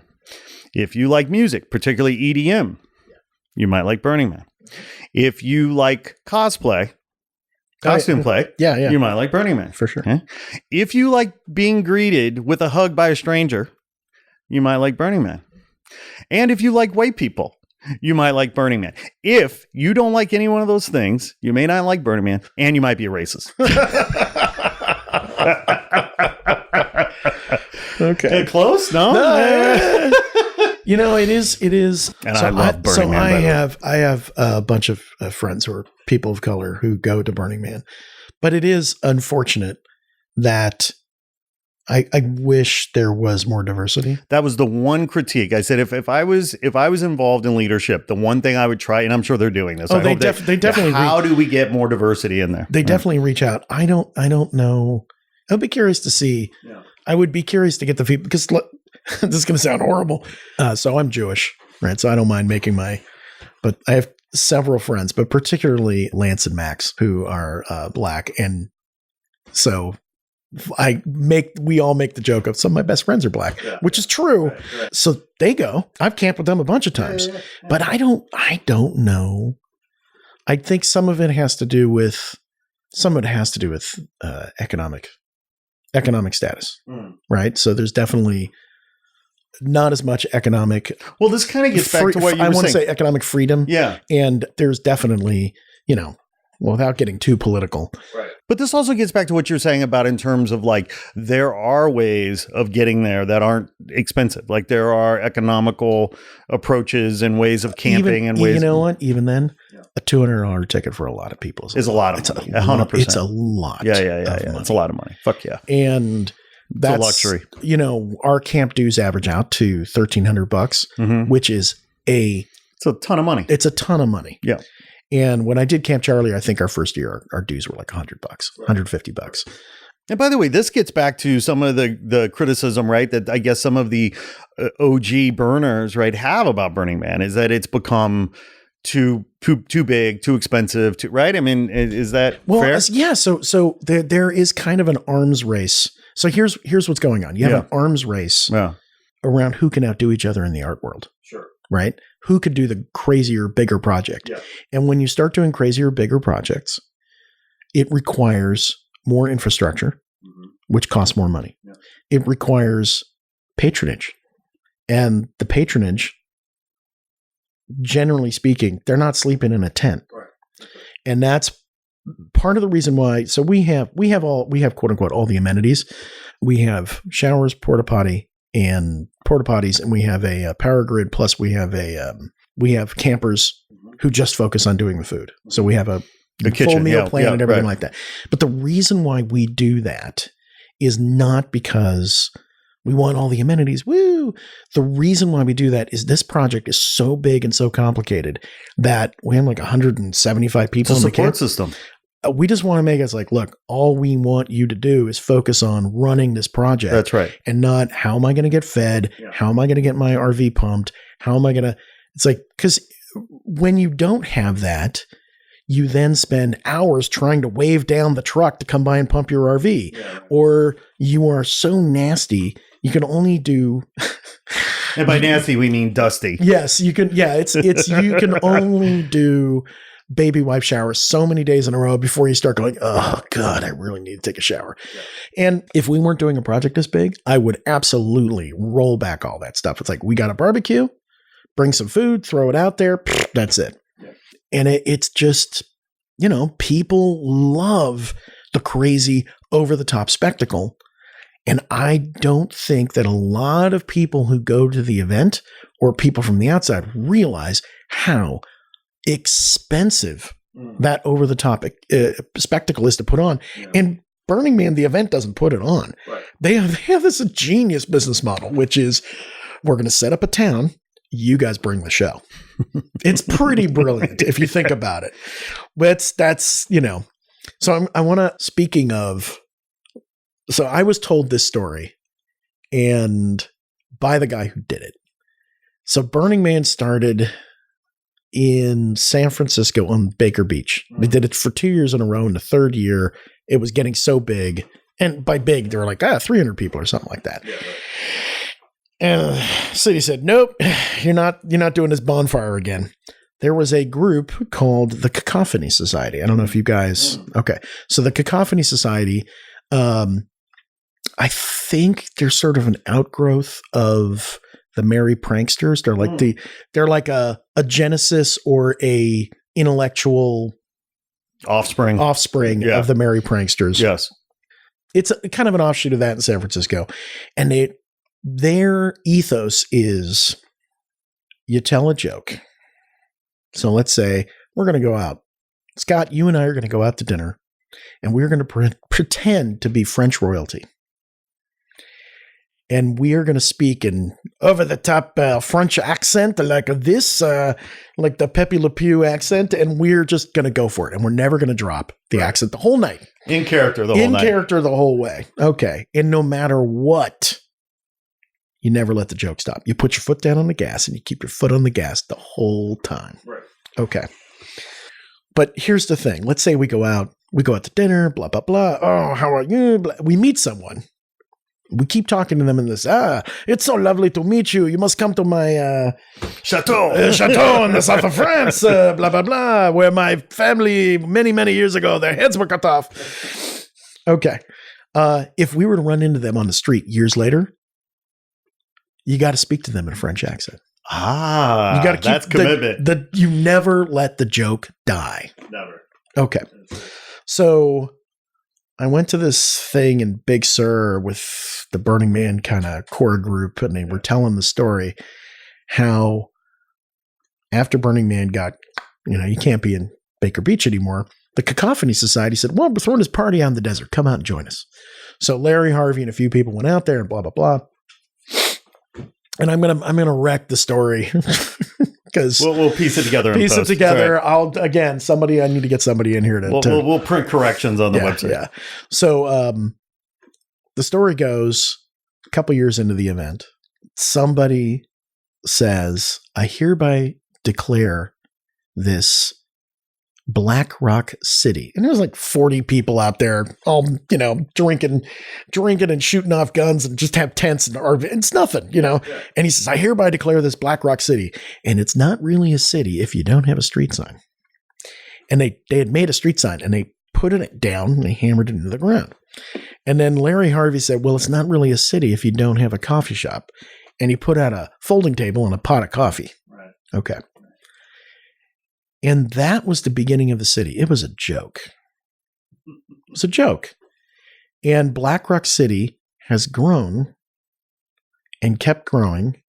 If you like music, particularly EDM, you might like Burning Man. If you like costume play, Yeah. you might like Burning Man. For sure. Okay? If you like being greeted with a hug by a stranger, you might like Burning Man. And if you like white people, you might like Burning Man. If you don't like any one of those things, you may not like Burning Man, and you might be a racist. Okay. Close? No? It is. And I love Burning Man. I have a bunch of friends who are people of color who go to Burning Man, but it is unfortunate that I wish there was more diversity. That was the one critique. I said if I was involved in leadership, the one thing I would try, and I'm sure they're doing this. Oh, they definitely. How do we get more diversity in there? They definitely reach out. I don't know. I'll be curious to see. Yeah. I would be curious to get the feedback because this is going to sound horrible. So I'm Jewish, right? So I don't mind but I have several friends, but particularly Lance and Max, who are Black, and so we all make the joke of some of my best friends are Black, which is true. Right. So they go. I've camped with them a bunch of times, but I don't know. I think some of it has to do with economic status, right? So there's definitely not as much economic. Well, this kind of gets back to what you were saying. I want to say economic freedom. Yeah. And there's definitely, without getting too political. Right. But this also gets back to what you're saying about in terms of like, there are ways of getting there that aren't expensive. Like there are economical approaches and ways of camping and ways. You know what? Even then, a $200 ticket for a lot of people is a lot of money. 100%. It's a lot. Yeah. It's a lot of money. Fuck yeah. And that's a luxury. Our camp dues average out to $1,300, which is it's a ton of money. It's a ton of money. Yeah. And when I did Camp Charlie, I think our first year, our dues were like $100, $150. And by the way, this gets back to some of the criticism, right, that I guess some of the OG burners, right, have about Burning Man is that it's become too big, too expensive, right? I mean, is that fair? Yeah. So there is kind of an arms race. So here's what's going on. You have an arms race around who can outdo each other in the art world. Sure. Right? Who could do the crazier, bigger project? Yeah. And when you start doing crazier, bigger projects, it requires more infrastructure, which costs more money. Yeah. It requires patronage. And the patronage, generally speaking, they're not sleeping in a tent. Right. And that's part of the reason why. So we have quote unquote all the amenities. We have showers, porta potties, and we have a power grid. Plus we have campers who just focus on doing the food. So we have a kitchen, full meal plan and everything like that. But the reason why we do that is not because we want all the amenities. Woo! The reason why we do that is this project is so big and so complicated that we have like 175 people in the camp. It's a support system. We just want to make it like, look, all we want you to do is focus on running this project. That's right. And not how am I going to get fed? Yeah. How am I going to get my RV pumped? How am I going to, it's like, because when you don't have that, you then spend hours trying to wave down the truck to come by and pump your RV. Yeah. Or you are so nasty, you can only do. And by nasty, we mean dusty. Yes, you can. Yeah, it's you can only do baby wipe showers so many days in a row before you start going, oh God, I really need to take a shower. Yeah. And if we weren't doing a project this big, I would absolutely roll back all that stuff. It's like, we got a barbecue, bring some food, throw it out there. That's it. Yeah. And it's just, people love the crazy over the top spectacle. And I don't think that a lot of people who go to the event or people from the outside realize how expensive that over-the-top spectacle is to put on. Yeah. And Burning Man, the event, doesn't put it on. Right. They have this genius business model, which is, we're going to set up a town. You guys bring the show. It's pretty brilliant if you think about it. But that's. So I want to, speaking of So I was told this story and by the guy who did it. So Burning Man started in San Francisco on Baker Beach. They did it for 2 years in a row. In the third year, it was getting so big. And by big, they were like, 300 people or something like that. And the city said, nope, you're not doing this bonfire again. There was a group called the Cacophony Society. I don't know if you guys, okay. So the Cacophony Society, I think they're sort of an outgrowth of the Merry Pranksters. They're like a genesis or a intellectual Offspring of the Merry Pranksters. Yes. It's kind of an offshoot of that in San Francisco. And their ethos is you tell a joke. So let's say we're going to go out. Scott, you and I are going to go out to dinner and we're going to pretend to be French royalty. And we are going to speak in over-the-top French accent like this, like the Pepe Le Pew accent, and we're just going to go for it. And we're never going to drop the accent the whole night. In character the whole night. In character the whole way. Okay. And no matter what, you never let the joke stop. You put your foot down on the gas and you keep your foot on the gas the whole time. Right. Okay. But here's the thing. Let's say we go out to dinner, blah, blah, blah. Oh, how are you? Blah. We meet someone. We keep talking to them in this, it's so lovely to meet you. You must come to my chateau in the south of France, blah, blah, blah, where my family many, many years ago, their heads were cut off. Okay. If we were to run into them on the street years later, you got to speak to them in a French accent. You got to keep that's commitment. You never let the joke die. Never. Okay. So I went to this thing in Big Sur with the Burning Man kind of core group, and they were telling the story how after Burning Man got, you can't be in Baker Beach anymore, the Cacophony Society said, well, we're throwing this party out in the desert. Come out and join us. So Larry Harvey and a few people went out there and blah, blah, blah. And I'm gonna wreck the story because we'll piece it together. Piece it together. Right. I need to get somebody in here to. We'll print corrections on the website. Yeah. So the story goes a couple years into the event, somebody says, "I hereby declare this Black Rock City," and there's like 40 people out there, all drinking and shooting off guns, and just have tents and it's nothing, Yeah. And he says, "I hereby declare this Black Rock City," and it's not really a city if you don't have a street sign. And they had made a street sign, and they put it down, and they hammered it into the ground. And then Larry Harvey said, "Well, it's not really a city if you don't have a coffee shop," and he put out a folding table and a pot of coffee. Right. Okay. And that was the beginning of the city. It was a joke. It was a joke. And Black Rock City has grown and kept growing.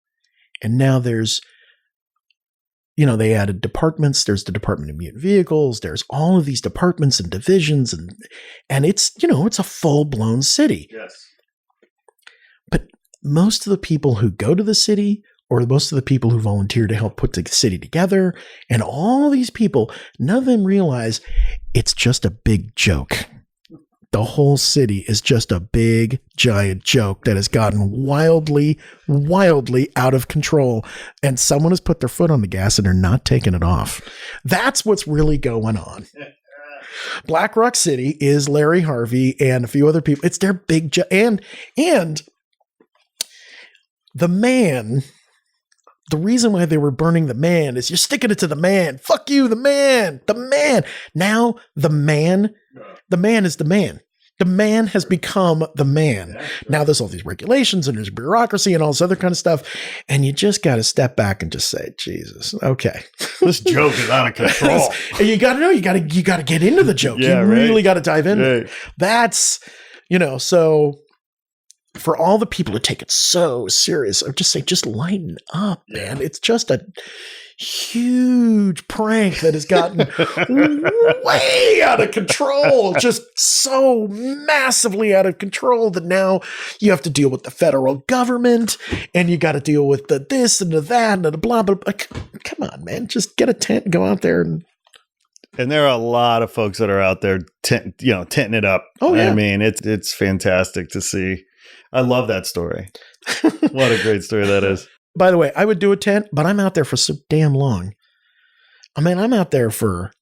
And now there's, they added departments. There's the Department of Mutant Vehicles. There's all of these departments and divisions. And it's, it's a full-blown city. Yes. But most of the people who go to the city, or most of the people who volunteer to help put the city together, and all these people, none of them realize it's just a big joke. The whole city is just a big, giant joke that has gotten wildly, wildly out of control. And someone has put their foot on the gas and they're not taking it off. That's what's really going on. Black Rock City is Larry Harvey and a few other people. It's their big and the man. The reason why they were burning the man is you're sticking it to the man. Fuck you, the man. Now the man is the man. The man has become the man. Now there's all these regulations and there's bureaucracy and all this other kind of stuff. And you just got to step back and just say, Jesus, okay. This joke is out of control. And you got to know, you got to get into the joke. Yeah, you really got to dive in. Right. That's, so for all the people who take it so serious, I would just say, just lighten up, man. It's just a huge prank that has gotten way out of control, just so massively out of control that now you have to deal with the federal government and you got to deal with the this and the that and the blah, blah, blah. Come on, man. Just get a tent, go out there and And there are a lot of folks that are out there, tinting it up. Oh, yeah. I mean, it's fantastic to see. I love that story. What a great story that is. By the way, I would do a tent, but I'm out there for so damn long. I mean, I'm out there for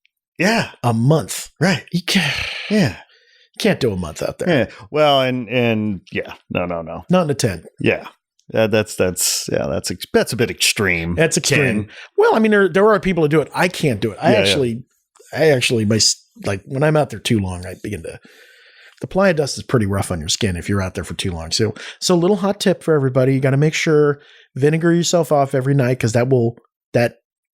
a month. Right. You can't do a month out there. Yeah. Well, and no. Not in a tent. Yeah. That's a bit extreme. That's extreme. Ken. Well, I mean, there are people who do it. I can't do it. I actually, when I'm out there too long, I begin to. The playa dust is pretty rough on your skin if you're out there for too long. So a little hot tip for everybody: you got to make sure vinegar yourself off every night because that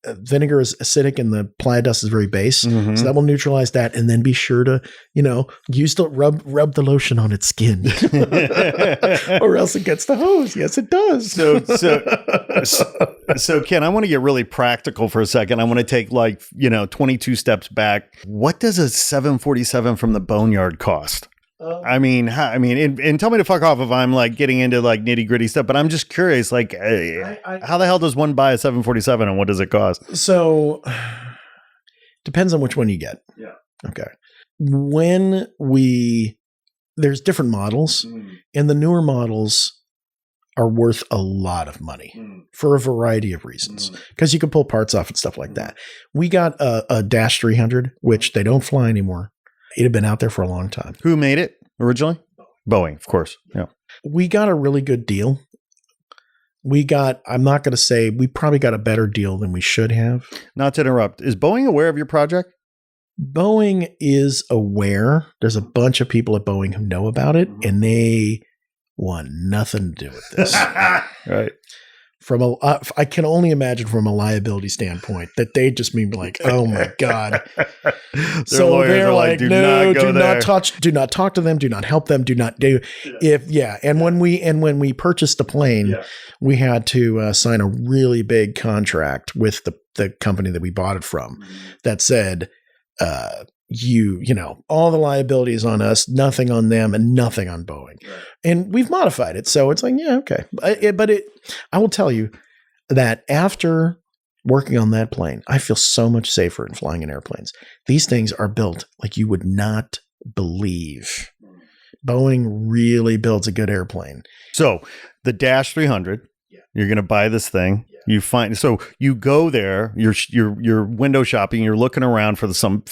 vinegar is acidic and the playa dust is very base, Mhm. so that will neutralize that. And then be sure to use the rub the lotion on its skin, or else it gets the hose. Yes, it does. So Ken, I want to get really practical for a second. I want to take 22 steps back. What does a 747 from the boneyard cost? And tell me to fuck off if I'm getting into nitty gritty stuff, but I'm just curious, how the hell does one buy a 747 and what does it cost? So depends on which one you get. Yeah. Okay. There's different models, and the newer models are worth a lot of money for a variety of reasons, because you can pull parts off and stuff like that. We got a Dash 300, which they don't fly anymore. It had been out there for a long time. Who made it originally? Boeing, of course. Yeah. We got a really good deal. I'm not going to say we probably got a better deal than we should have. Not to interrupt. Is Boeing aware of your project? Boeing is aware. There's a bunch of people at Boeing who know about it, and they want nothing to do with this. Right. I can only imagine from a liability standpoint that they just mean oh my God. Their lawyers are like, do not go there. Do not talk to them. Do not help them. Do not do And when we purchased the plane, we had to sign a really big contract with the company that we bought it from that said, all the liability is on us, nothing on them, and nothing on Boeing. Right. And we've modified it. So it's okay. I will tell you that after working on that plane, I feel so much safer in flying in airplanes. These things are built like you would not believe. Boeing really builds a good airplane. So the Dash 300, you're going to buy this thing. You go there, you're window shopping, you're looking around for some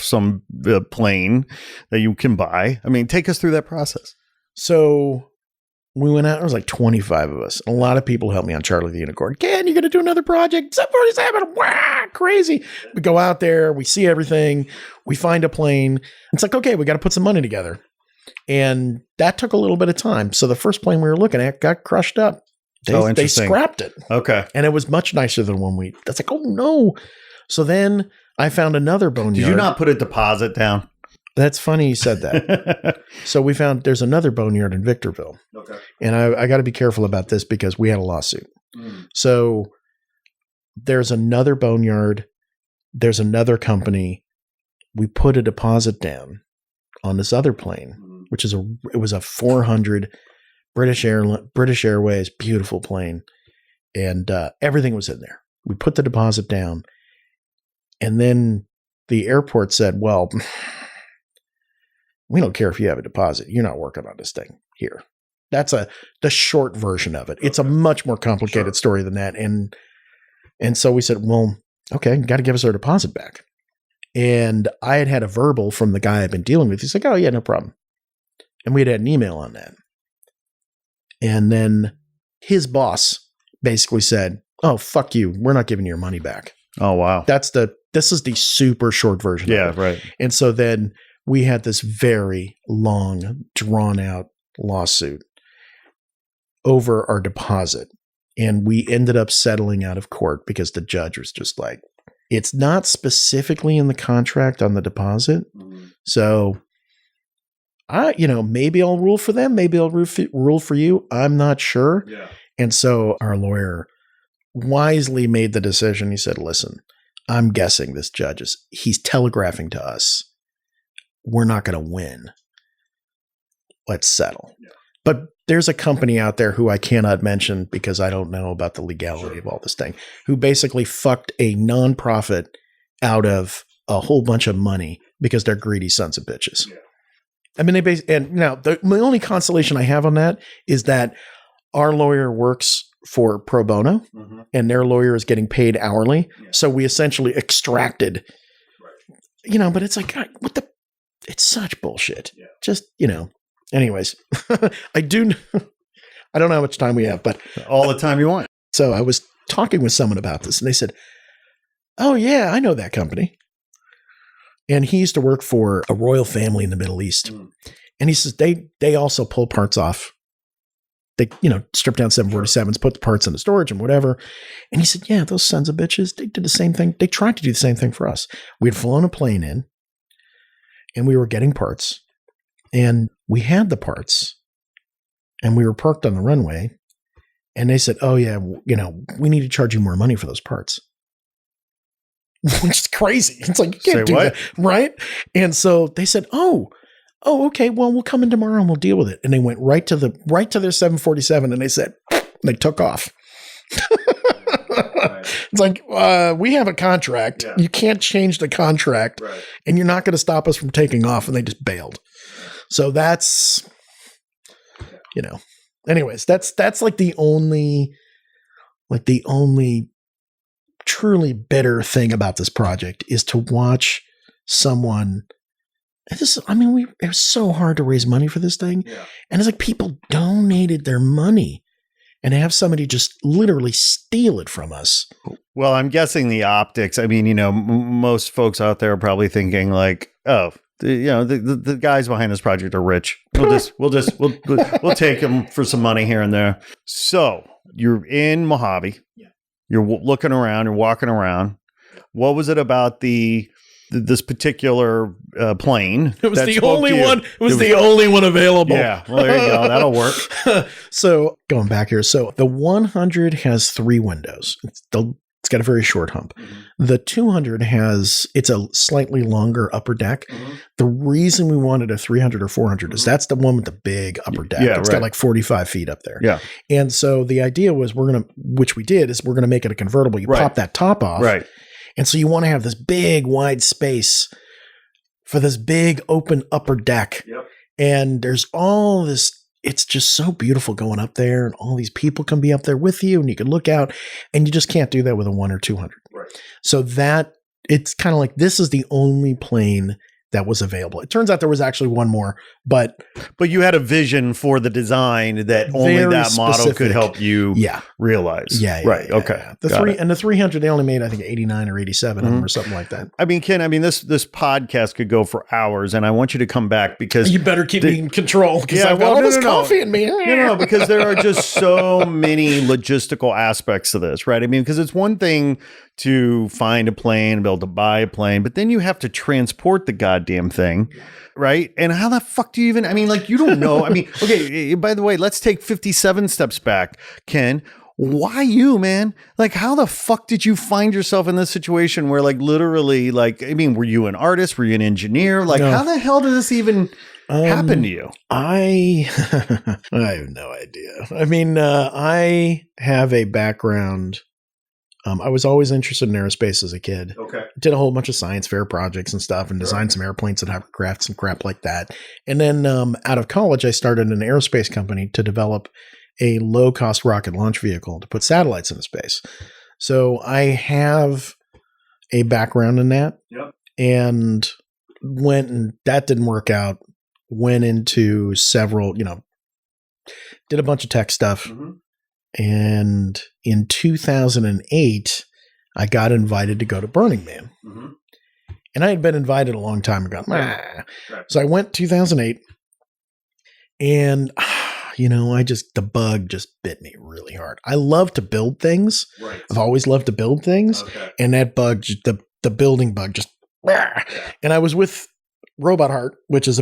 plane that you can buy. I mean, take us through that process. So we went out, there was 25 of us. A lot of people helped me on Charlie the Unicorn. Ken, you're going to do another project? 747, wow, crazy. We go out there, we see everything, we find a plane. It's okay, we got to put some money together. And that took a little bit of time. So the first plane we were looking at got crushed up. They scrapped it. Okay. And it was much nicer than one that's oh no. So then I found another boneyard. Did you not put a deposit down? That's funny you said that. So we found there's another boneyard in Victorville. Okay. And I got to be careful about this because we had a lawsuit. So there's another boneyard. There's another company. We put a deposit down on this other plane, which is it was a 400 British Airways, beautiful plane. And everything was in there. We put the deposit down. And then the airport said, well, we don't care if you have a deposit. You're not working on this thing here. That's the short version of it. It's a much more complicated story than that. And so we said, well, okay, got to give us our deposit back. And I had a verbal from the guy I've been dealing with. He's like, oh yeah, no problem. And we had an email on that. And then his boss basically said, oh, fuck you. We're not giving you your money back. Oh, wow. This is the super short version. Yeah, of it. right. And so then we had this very long, drawn out lawsuit over our deposit. And we ended up settling out of court because the judge was just like, it's not specifically in the contract on the deposit. So maybe I'll rule for them. Maybe I'll rule for you. I'm not sure. Yeah. And so our lawyer wisely made the decision. He said, listen, I'm guessing this judge he's telegraphing to us, we're not going to win. Let's settle. Yeah. But there's a company out there who I cannot mention because I don't know about the legality of all this thing, who basically fucked a nonprofit out of a whole bunch of money because they're greedy sons of bitches. Yeah. I mean, and now my only consolation I have on that is that our lawyer works for pro bono and their lawyer is getting paid hourly. Yeah. So we essentially extracted, but it's like, God, it's such bullshit. Yeah. Just, anyways, I don't know how much time we have, but all the time you want. So I was talking with someone about this and they said, oh yeah, I know that company. And he used to work for a royal family in the Middle East. And he says, they also pull parts off. They, strip down 747s, put the parts into storage and whatever. And he said, yeah, those sons of bitches, they did the same thing. They tried to do the same thing for us. We had flown a plane in and we were getting parts and we had the parts and we were parked on the runway and they said, oh yeah, we need to charge you more money for those parts. Which is crazy. It's like, you can't do that. Right. And so they said, oh, okay. Well, we'll come in tomorrow and we'll deal with it. And they went right to their 747 and they said, they took off. It's like, we have a contract. Yeah. You can't change the contract and you're not going to stop us from taking off. And they just bailed. So that's, anyways, that's like the only truly bitter thing about this project is to watch someone. It was so hard to raise money for this thing. Yeah. And it's like people donated their money and have somebody just literally steal it from us. Well, I'm guessing the optics. I mean, most folks out there are probably thinking like, oh, the guys behind this project are rich. We'll take them for some money here and there. So you're in Mojave. Yeah. You're looking around, you're walking around. What was it about this particular plane? It was the only one. It was the only one available. Yeah. Well, there you go. That'll work. So going back here. So the 100 has 3 windows. It's got a very short hump. Mm-hmm. The 200 it's a slightly longer upper deck. Mm-hmm. The reason we wanted a 300 or 400 is that's the one with the big upper deck. Yeah, it's got like 45 feet up there. Yeah. And so the idea was we're going to make it a convertible. You pop that top off. Right. And so you want to have this big wide space for this big open upper deck. Yep. And there's all this, it's just so beautiful going up there and all these people can be up there with you and you can look out and you just can't do that with a 1 or 200. Right. So it's kind of like, this is the only plane that was available. It turns out there was actually one more, but you had a vision for the design that only that model could help you realize. Yeah. Right. Okay. Yeah. The 300, they only made, I think 89 or 87 of them or something like that. I mean, Ken, this podcast could go for hours and I want you to come back because you better keep me in control because I've got all this coffee in me. No, because there are just so many logistical aspects to this, right? I mean, because it's one thing to find a plane, be able to buy a plane, but then you have to transport the goddamn thing, right? And how the fuck do you even, you don't know. Okay, by the way, let's take 57 steps back, Ken. Why you, man? Like, how the fuck did you find yourself in this situation where literally, were you an artist? Were you an engineer? How the hell did this even happen to you? I have no idea. I have a background. I was always interested in aerospace as a kid. Okay. Did a whole bunch of science fair projects and stuff and designed some airplanes and hovercrafts and crap like that. And then out of college, I started an aerospace company to develop a low-cost rocket launch vehicle to put satellites into space. So I have a background in that. Yep. And that didn't work out, went into several, did a bunch of tech stuff. Mm-hmm. And in 2008, I got invited to go to Burning Man. Mm-hmm. And I had been invited a long time ago. Right. So I went 2008 and, the bug just bit me really hard. I love to build things. Right. I've always loved to build things. Okay. And that bug, the building bug just, and I was with Robot Heart, which is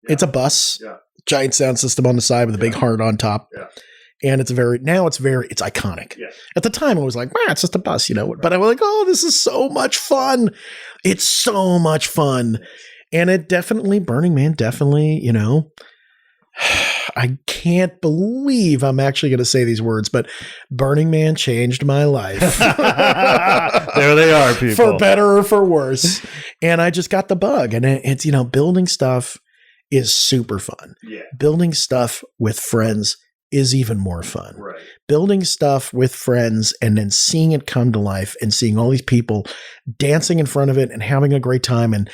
it's a bus, giant sound system on the side with a big heart on top. Yeah. And it's iconic. Yeah. At the time, I was like, it's just a bus, But I was like, oh, this is so much fun. It's so much fun. And Burning Man definitely, I can't believe I'm actually going to say these words, but Burning Man changed my life. There they are, people. For better or for worse. And I just got the bug. And it's, building stuff is super fun. Yeah. Building stuff with friends is even more fun. Right. Building stuff with friends and then seeing it come to life and seeing all these people dancing in front of it and having a great time and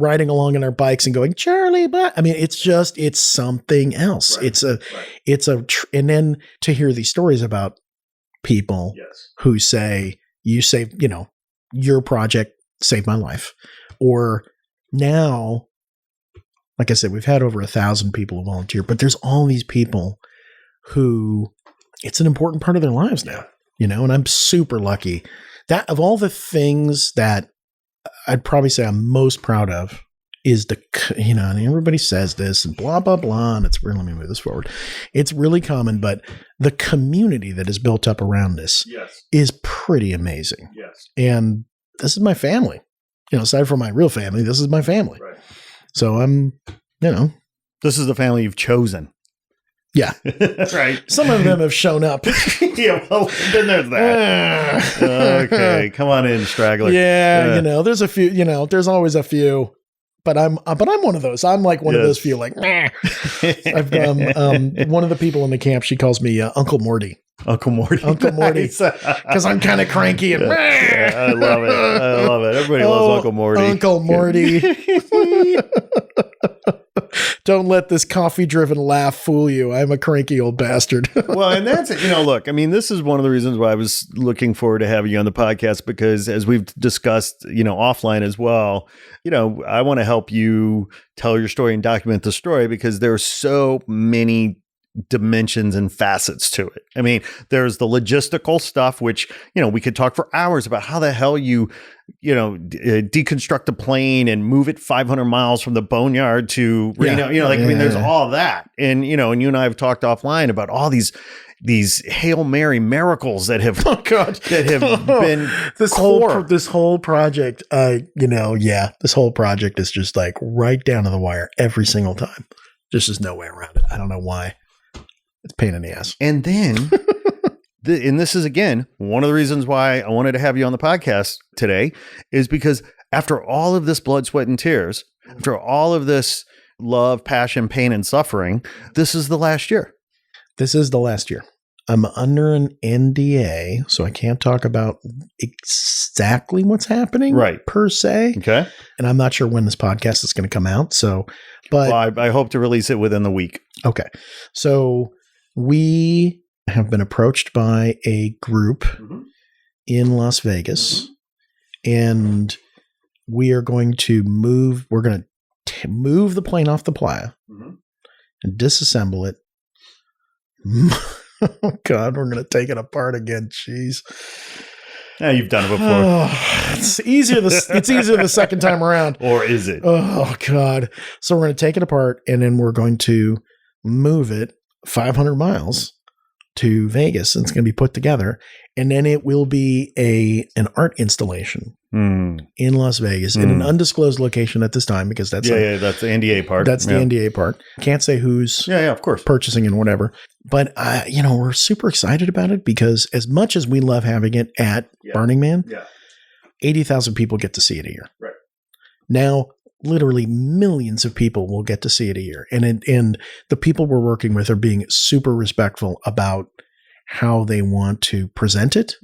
riding along on our bikes and going, Charlie, but I mean, it's something else. Right. And then to hear these stories about people who say, you saved, your project saved my life. Or now, like I said, we've had over 1,000 people volunteer, but there's all these people who it's an important part of their lives now, and I'm super lucky that of all the things that I'd probably say I'm most proud of is and everybody says this and blah, blah, blah. And it's really, let me move this forward. It's really common, but the community that is built up around this is pretty amazing. Yes. And this is my family, aside from my real family, this is my family. Right. So I'm, this is the family you've chosen. Yeah. Right. Some of them have shown up. Yeah, well, then there's that. Okay, come on in, straggler. Yeah, there's a few, there's always a few, but I'm one of those. I'm like one of those few, like, nah. I've one of the people in the camp, she calls me Uncle Morty. Uncle Morty. Uncle Morty. Because I'm kind of cranky and I love it. Everybody loves Uncle Morty. Uncle Morty. Don't let this coffee-driven laugh fool you. I'm a cranky old bastard. Well, and that's it. Look, I mean, this is one of the reasons why I was looking forward to having you on the podcast, because as we've discussed, offline as well, I want to help you tell your story and document the story, because there are so many dimensions and facets to it. I mean, there's the logistical stuff, which, we could talk for hours about how the hell you deconstruct a plane and move it 500 miles from the boneyard to Reno, there's all that. And, and you and I have talked offline about all these Hail Mary miracles that have, been this whole project, this whole project is just like right down to the wire every single time. There's just no way around it. I don't know why. It's a pain in the ass. And then, and this is, again, one of the reasons why I wanted to have you on the podcast today, is because after all of this blood, sweat, and tears, after all of this love, passion, pain, and suffering, this is the last year. This is the last year. I'm under an NDA, so I can't talk about exactly what's happening, right, per se. Okay. And I'm not sure when this podcast is going to come out. So, but I hope to release it within the week. Okay. So we have been approached by a group in Las Vegas, and we are going to move. We're going to move the plane off the playa and disassemble it. Oh God, we're going to take it apart again. Jeez. Yeah, you've done it before. It's easier the second time around. Or is it? Oh God. So we're going to take it apart, and then we're going to move it 500 miles to Vegas, and it's going to be put together. And then it will be an art installation in Las Vegas in an undisclosed location at this time, because that's that's the NDA part. That's the NDA part. Can't say who's of course, purchasing and whatever. But we're super excited about it, because as much as we love having it at Burning Man, 80,000 people get to see it a year. Right. Now, literally millions of people will get to see it a year. And the people we're working with are being super respectful about how they want to present it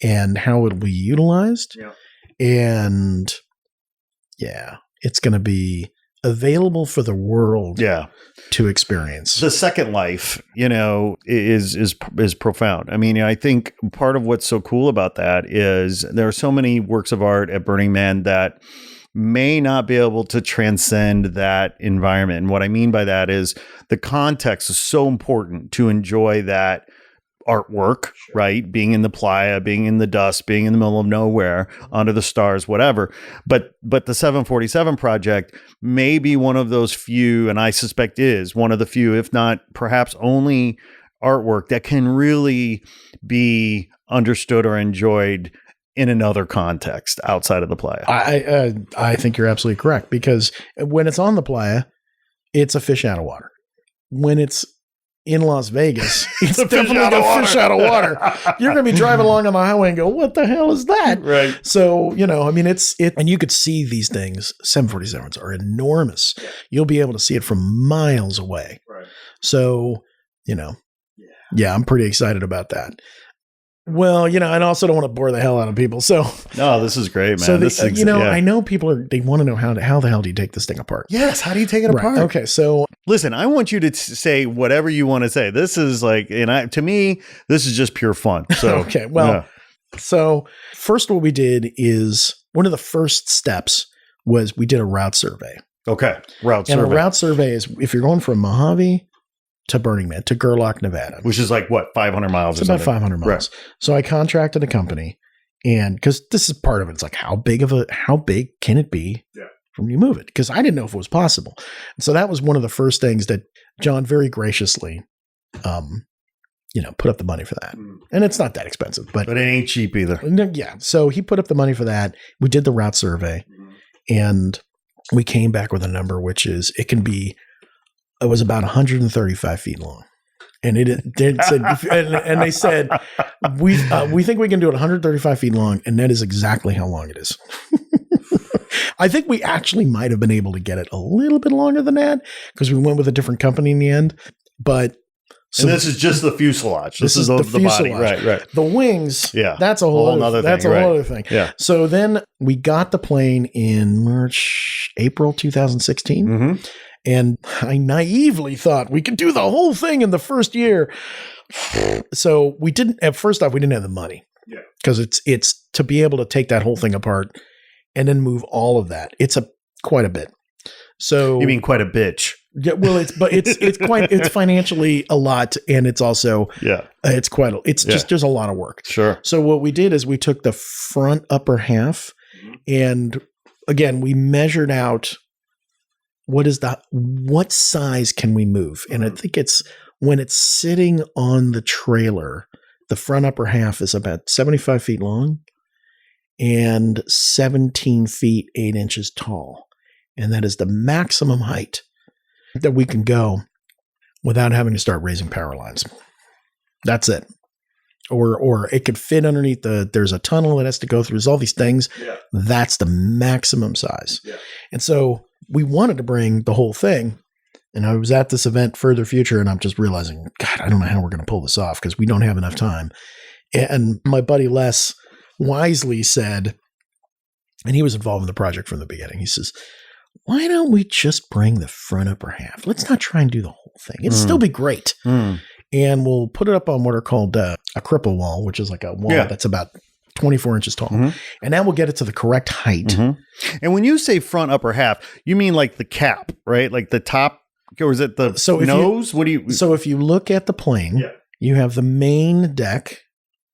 and how it'll be utilized. Yeah. And it's going to be available for the world to experience. The second life, is profound. I mean, I think part of what's so cool about that is there are so many works of art at Burning Man that may not be able to transcend that environment. And what I mean by that is the context is so important to enjoy that artwork, right? Being in the playa, being in the dust, being in the middle of nowhere, under the stars, whatever. But the 747 project may be one of those few, and I suspect is one of the few, if not perhaps only, artwork that can really be understood or enjoyed in another context outside of the playa. I think you're absolutely correct, because when it's on the playa, it's a fish out of water. when it's in Las Vegas, it's fish definitely out of a fish out of water. You're going to be driving along on the highway and go, what the hell is that? Right. So, I mean, and you could see these things. 747s are enormous. You'll be able to see it from miles away. Right. So, yeah, I'm pretty excited about that. Well, I also don't want to bore the hell out of people. So, No, this is great, man. so This is, I know people they want to know how the hell do you take this thing apart? Yes. How do you take it Right. apart? Okay. So, Listen, I want you to say whatever you want to say. This is like, to me, this is just pure fun. So, okay. Well, so first what we did is one of the first steps was we did a route survey. okay. Route And survey, a route survey is if you're going from Mojave to Burning Man to Gerlach, Nevada. which is like what, 500 miles It's or about something? 500 miles. Right. So I contracted a company, and because this is part of it, it's like how big can it be from you move it? Because I didn't know if it was possible. And so that was one of the first things that John very graciously, put up the money for that. And it's not that expensive, but But it ain't cheap either. yeah. So he put up the money for that. We did the route survey, and we came back with a number, which is it was about 135 feet long. And it said, and they said, we think we can do it 135 feet long. And that is exactly how long it is. I think we actually might have been able to get it a little bit longer than that because we went with a different company in the end. But And this is just the fuselage. This is the body. fuselage. Right. The wings, Yeah. that's a whole other thing. That's a right. whole other thing. Yeah. So then we got the plane in April 2016. Mm-hmm. And I naively thought we could do the whole thing in the first year. So we didn't, at first off, we didn't have the money. Yeah. Because it's to be able to take that whole thing apart and then move all of that. It's quite a bit. So You mean quite a bitch. yeah, well, it's financially a lot. And it's also, Yeah. just, there's a lot of work. Sure. So what we did is we took the front upper half and again, we measured out what size can we move? And I think it's when it's sitting on the trailer, the front upper half is about 75 feet long and 17 feet, 8 inches tall. And that is the maximum height that we can go without having to start raising power lines. That's it. Or it could fit underneath there's a tunnel that has to go through. There's all these things. Yeah. That's the maximum size. Yeah. And so we wanted to bring the whole thing. And I was at this event, Further Future, and I'm just realizing, God, I don't know how we're going to pull this off because we don't have enough time. And my buddy Les wisely said, and he was involved in the project from the beginning, he says, why don't we just bring the front upper half? Let's not try and do the whole thing. It'll still be great. And we'll put it up on what are called a cripple wall, which is like a wall that's about 24 inches tall. And that will get it to the correct height. And when you say front upper half, you mean like the cap, right? Like the top, or is it the nose? So if you look at the plane, you have the main deck.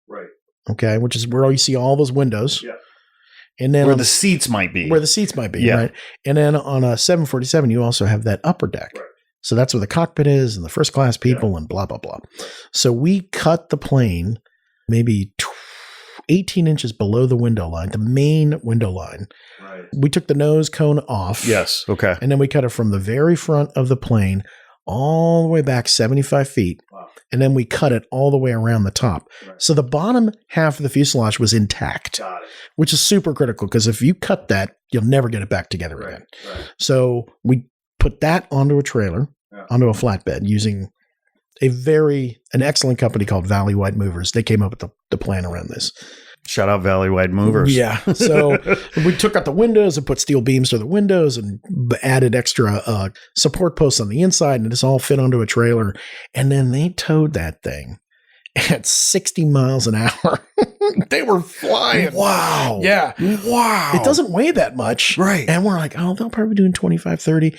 Right. Okay. Which is where you see all those windows. Yeah. And then where the seats might be. Right. And then on a 747, you also have that upper deck. Right. So that's where the cockpit is and the first class people and blah, blah, blah. So we cut the plane maybe 18 inches below the window line, the main window line. Right. We took the nose cone off. Yes. Okay. And then we cut it from the very front of the plane all the way back 75 feet. Wow. And then we cut it all the way around the top. Right. So the bottom half of the fuselage was intact, which is super critical because if you cut that, you'll never get it back together again. Right. So we put that onto a trailer, onto a flatbed using an excellent company called Valley Wide Movers. They came up with the plan around this. Shout out Valley Wide Movers. Yeah. So we took out the windows and put steel beams through the windows and added extra support posts on the inside, and this all fit onto a trailer. And then they towed that thing at 60 miles an hour. They were flying. Wow. Yeah. Wow. It doesn't weigh that much. Right. And we're like, oh, they'll probably be doing 25, 30.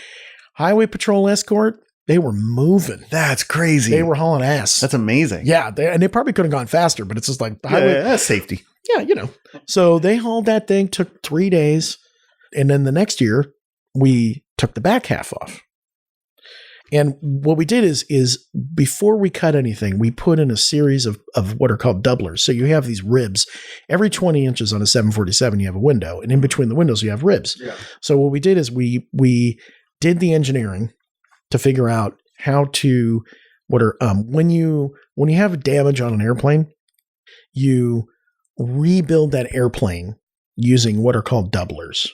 Highway patrol escort, they were moving. That's crazy. They were hauling ass. That's amazing. Yeah. And they probably could have gone faster, but it's just like the highway. Yeah, that's safety. Yeah, So they hauled that thing, took 3 days. And then the next year, we took the back half off. And what we did is before we cut anything, we put in a series of what are called doublers. So you have these ribs. Every 20 inches on a 747, you have a window. And in between the windows, you have ribs. Yeah. So what we did is we did the engineering to figure out how to when you have damage on an airplane, you rebuild that airplane using what are called doublers.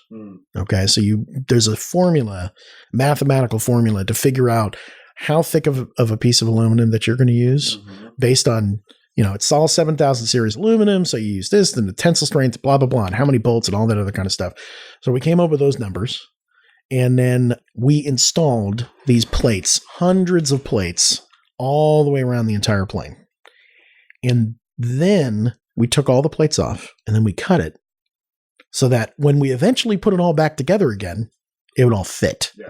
Okay, so there's a mathematical formula to figure out how thick of a piece of aluminum that you're going to use based on, it's all 7000 series aluminum. So you use this, then the tensile strength, blah, blah, blah, and how many bolts and all that other kind of stuff. So we came up with those numbers, and then we installed these plates, hundreds of plates, all the way around the entire plane. And then we took all the plates off, and then we cut it so that when we eventually put it all back together again, it would all fit. Yeah.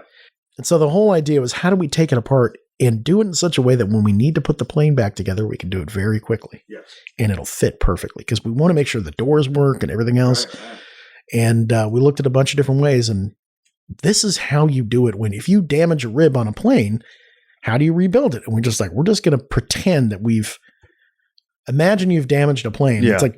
And so the whole idea was, how do we take it apart and do it in such a way that when we need to put the plane back together, we can do it very quickly. Yes. And it'll fit perfectly, because we want to make sure the doors work and everything else. Right. And we looked at a bunch of different ways, and this is how you do it. If you damage a rib on a plane, how do you rebuild it? And we're just going to pretend that imagine you've damaged a plane. Yeah. It's like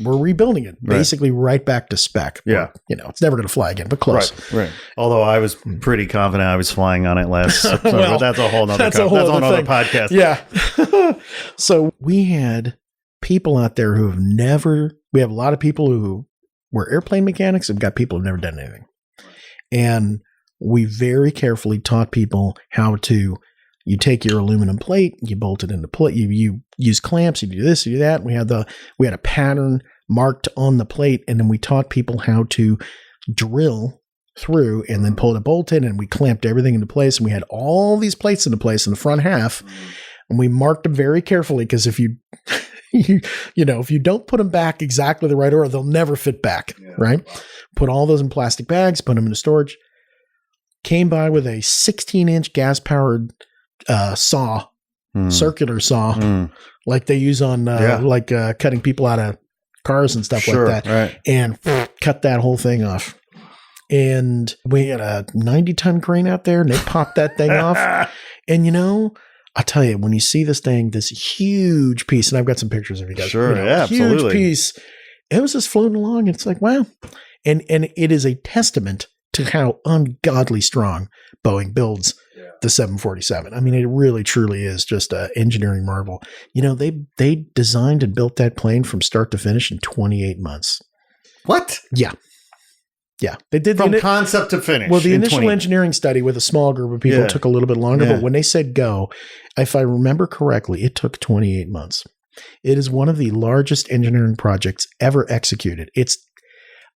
we're rebuilding it basically right back to spec. Yeah. But, it's never going to fly again, but close. Right. Although I was pretty confident I was flying on it last episode, but that's a whole nother podcast. Yeah. So we had people out there we have a lot of people who were airplane mechanics, and we've got people who've never done anything. And we very carefully taught people how to, you take your aluminum plate, you bolt it into plate, you use clamps, you do this, you do that. We had a pattern marked on the plate, and then we taught people how to drill through and then pull the bolt in, and we clamped everything into place, and we had all these plates into place in the front half, and we marked them very carefully, because if you if you don't put them back exactly the right order, they'll never fit back, right? Put all those in plastic bags, put them into storage. Came by with a 16-inch gas-powered circular saw, like they use on cutting people out of cars and stuff like that, right. And cut that whole thing off. And we had a 90-ton crane out there, and they popped that thing off. And I'll tell you, when you see this huge piece, and I've got some pictures of you guys. Sure, absolutely. Huge piece. It was just floating along, and it's like, wow. And it is a testament to how ungodly strong Boeing builds the 747. I mean, it really, truly is just an engineering marvel. They designed and built that plane from start to finish in 28 months. What? Yeah. Yeah. They did from concept to finish. Well, the initial engineering study with a small group of people took a little bit longer, but when they said go, if I remember correctly, it took 28 months. It is one of the largest engineering projects ever executed.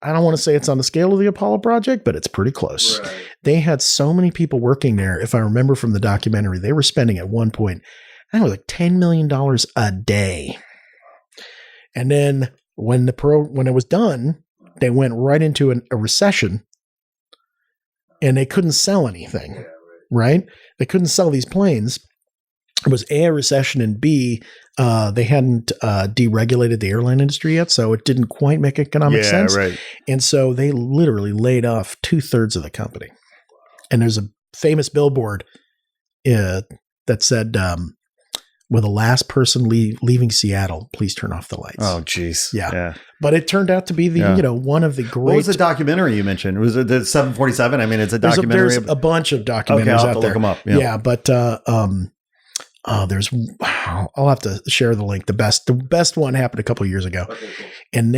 I don't want to say it's on the scale of the Apollo project, but it's pretty close. Right. They had so many people working there. If I remember from the documentary, they were spending at one point, I think it was like $10 million a day. And then when it was done, they went right into a recession, and they couldn't sell anything, right? They couldn't sell these planes. It was A, a recession, and B, they hadn't deregulated the airline industry yet, so it didn't quite make economic sense. Right. And so they literally laid off 2/3 of the company. And there's a famous billboard that said, "With the last person leaving Seattle, please turn off the lights." Oh, geez. Yeah. But it turned out to be one of the great. What was the documentary you mentioned? Was it the 747? I mean, it's a documentary. There's a bunch of documentaries I'll have out to there. Look them up. Yeah, but I'll have to share the link. The best one happened a couple of years ago. Okay, cool. And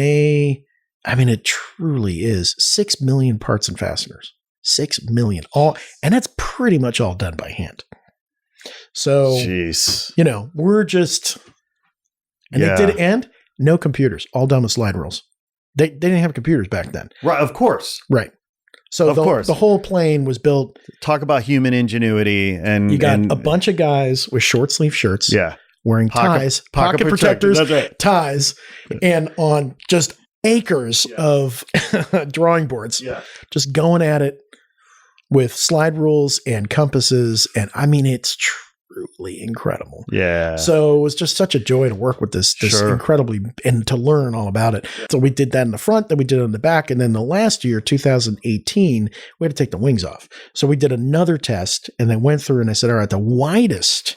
it truly is 6 million parts and fasteners. 6 million. And that's pretty much all done by hand. So, jeez. We're just, and they did it, and no computers, all done with slide rules. They didn't have computers back then. Right. Of course. Right. So the whole plane was built. Talk about human ingenuity. And you got a bunch of guys with short sleeve shirts. Yeah. Wearing ties, pocket protectors, that's right. ties, and on just acres of drawing boards, just going at it with slide rules and compasses. And I mean, it's truly incredible. Yeah. So it was just such a joy to work with this incredibly, and to learn all about it. So we did that in the front, then we did it in the back. And then the last year, 2018, we had to take the wings off. So we did another test, and then went through, and I said, all right, the widest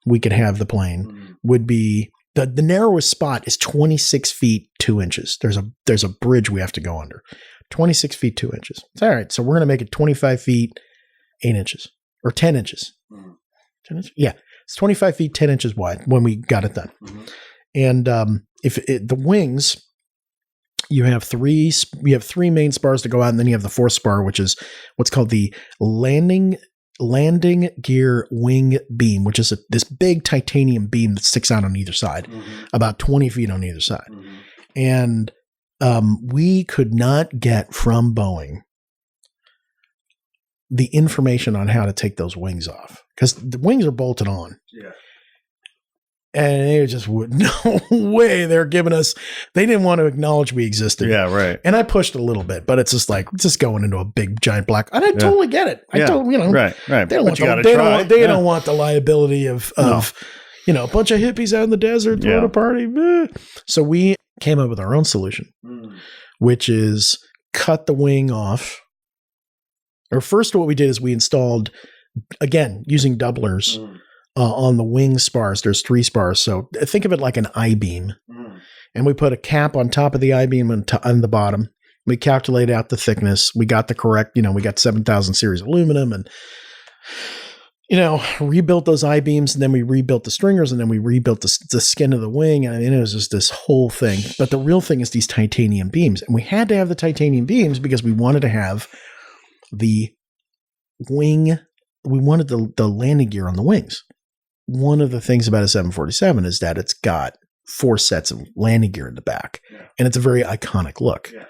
we could have the plane would be, the narrowest spot is 26 feet, 2 inches. There's a bridge we have to go under. 26 feet, 2 inches. It's all right. So we're going to make it 25 feet, 8 inches. or 10 inches. 10 inches? Yeah. It's 25 feet, 10 inches wide when we got it done. And the wings, you have three main spars to go out, and then you have the fourth spar, which is what's called the landing gear wing beam, which is this big titanium beam that sticks out on either side, about 20 feet on either side. And we could not get from Boeing the information on how to take those wings off, because the wings are bolted on. Yeah. And they just would, no way they're giving us, they didn't want to acknowledge we existed. Yeah, right. And I pushed a little bit, but it's just like, just going into a big giant black, and I totally get it. I don't, right. They don't want the liability of a bunch of hippies out in the desert throwing a party. So we came up with our own solution, which is cut the wing off. Or first what we did is we installed, again, using doublers, on the wing spars. There's 3 spars. So think of it like an I-beam. And we put a cap on top of the I-beam on the bottom. We calculated out the thickness. We got the correct, we got 7,000 series aluminum, and, rebuilt those I-beams, and then we rebuilt the stringers, and then we rebuilt the skin of the wing. And it was just this whole thing. But the real thing is these titanium beams. And we had to have the titanium beams because we wanted to have the wing. We wanted the landing gear on the wings. One of the things about a 747 is that it's got 4 sets of landing gear in the back, and it's a very iconic look. Yeah.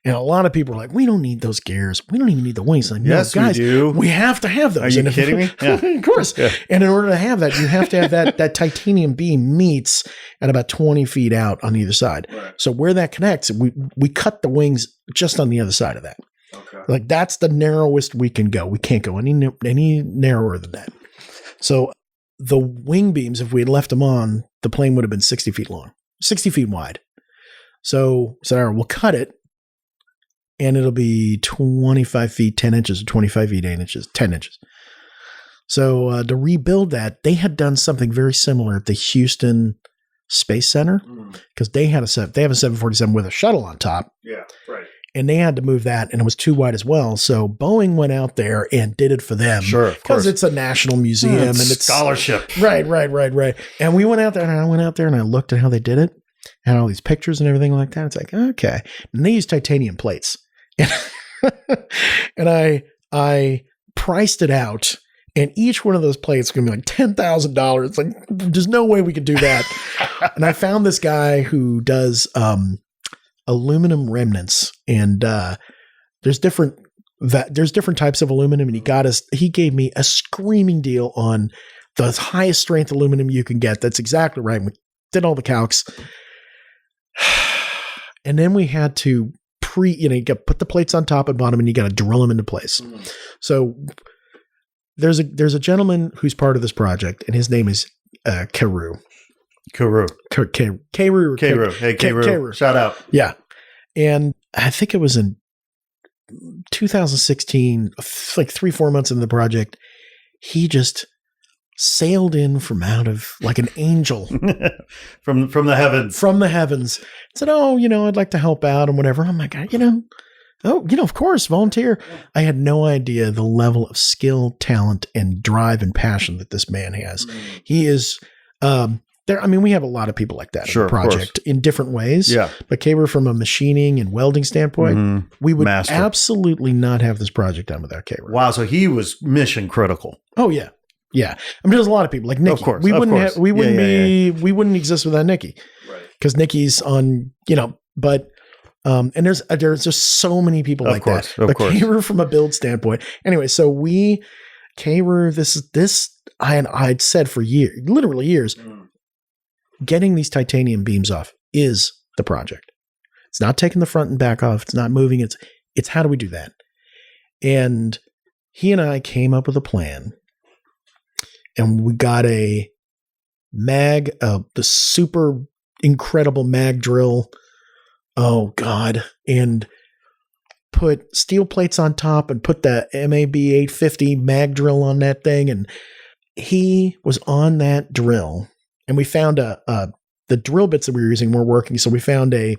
And a lot of people are like, we don't need those gears. We don't even need the wings. Like, yes, no, guys, we do. We have to have those. Are you kidding me? Yeah. Of course. Yeah. And in order to have that, you have to have that titanium beam meets at about 20 feet out on either side. Right. So where that connects, we cut the wings just on the other side of that. Okay. Like, that's the narrowest we can go. We can't go any narrower than that. So the wing beams, if we had left them on, the plane would have been 60 feet long, 60 feet wide. So we'll cut it, and it'll be 25 feet, 10 inches, or 25 feet, 8 inches, 10 inches. So to rebuild that, they had done something very similar at the Houston Space Center, because they have a 747 with a shuttle on top. Yeah, right. And they had to move that, and it was too wide as well. So Boeing went out there and did it for them. Sure, of course. Because it's a national museum. And it's scholarship. Right. And we went out there, and I looked at how they did it, and all these pictures and everything like that. It's like, okay. And they use titanium plates. And I priced it out, and each one of those plates is going to be like $10,000. It's like, there's no way we could do that. And I found this guy who does aluminum remnants, and there's different types of aluminum, and he gave me a screaming deal on the highest strength aluminum you can get. That's exactly right. We did all the calcs, and then we had to you got to put the plates on top and bottom, and you got to drill them into place. So there's a gentleman who's part of this project, and his name is Karu. Karu. Hey, Karu. Shout out. Yeah. And I think it was in 2016, like 3-4 months into the project, he just sailed in from out of, like an angel from the heavens. From the heavens. Said, I'd like to help out and whatever. I'm like, of course, volunteer. I had no idea the level of skill, talent, and drive and passion that this man has. He is there. I mean, we have a lot of people like that in the project in different ways. Yeah. But Kaber, from a machining and welding standpoint, we would absolutely not have this project done without Kaber. Wow. So he was mission critical. Oh, yeah. Yeah. I mean, there's a lot of people like Nikki. Of course. We wouldn't exist without Nikki. Right. Because Nikki's on, but and there's just so many people like that. But Kaber, from a build standpoint. Anyway, so Kaber, I'd said for years, literally years, getting these titanium beams off is the project. It's not taking the front and back off. It's not moving. It's how do we do that? And he and I came up with a plan, and we got the super incredible mag drill. Oh God. And put steel plates on top and put the MAB 850 mag drill on that thing. And he was on that drill, and we found the drill bits that we were using weren't working. So we found a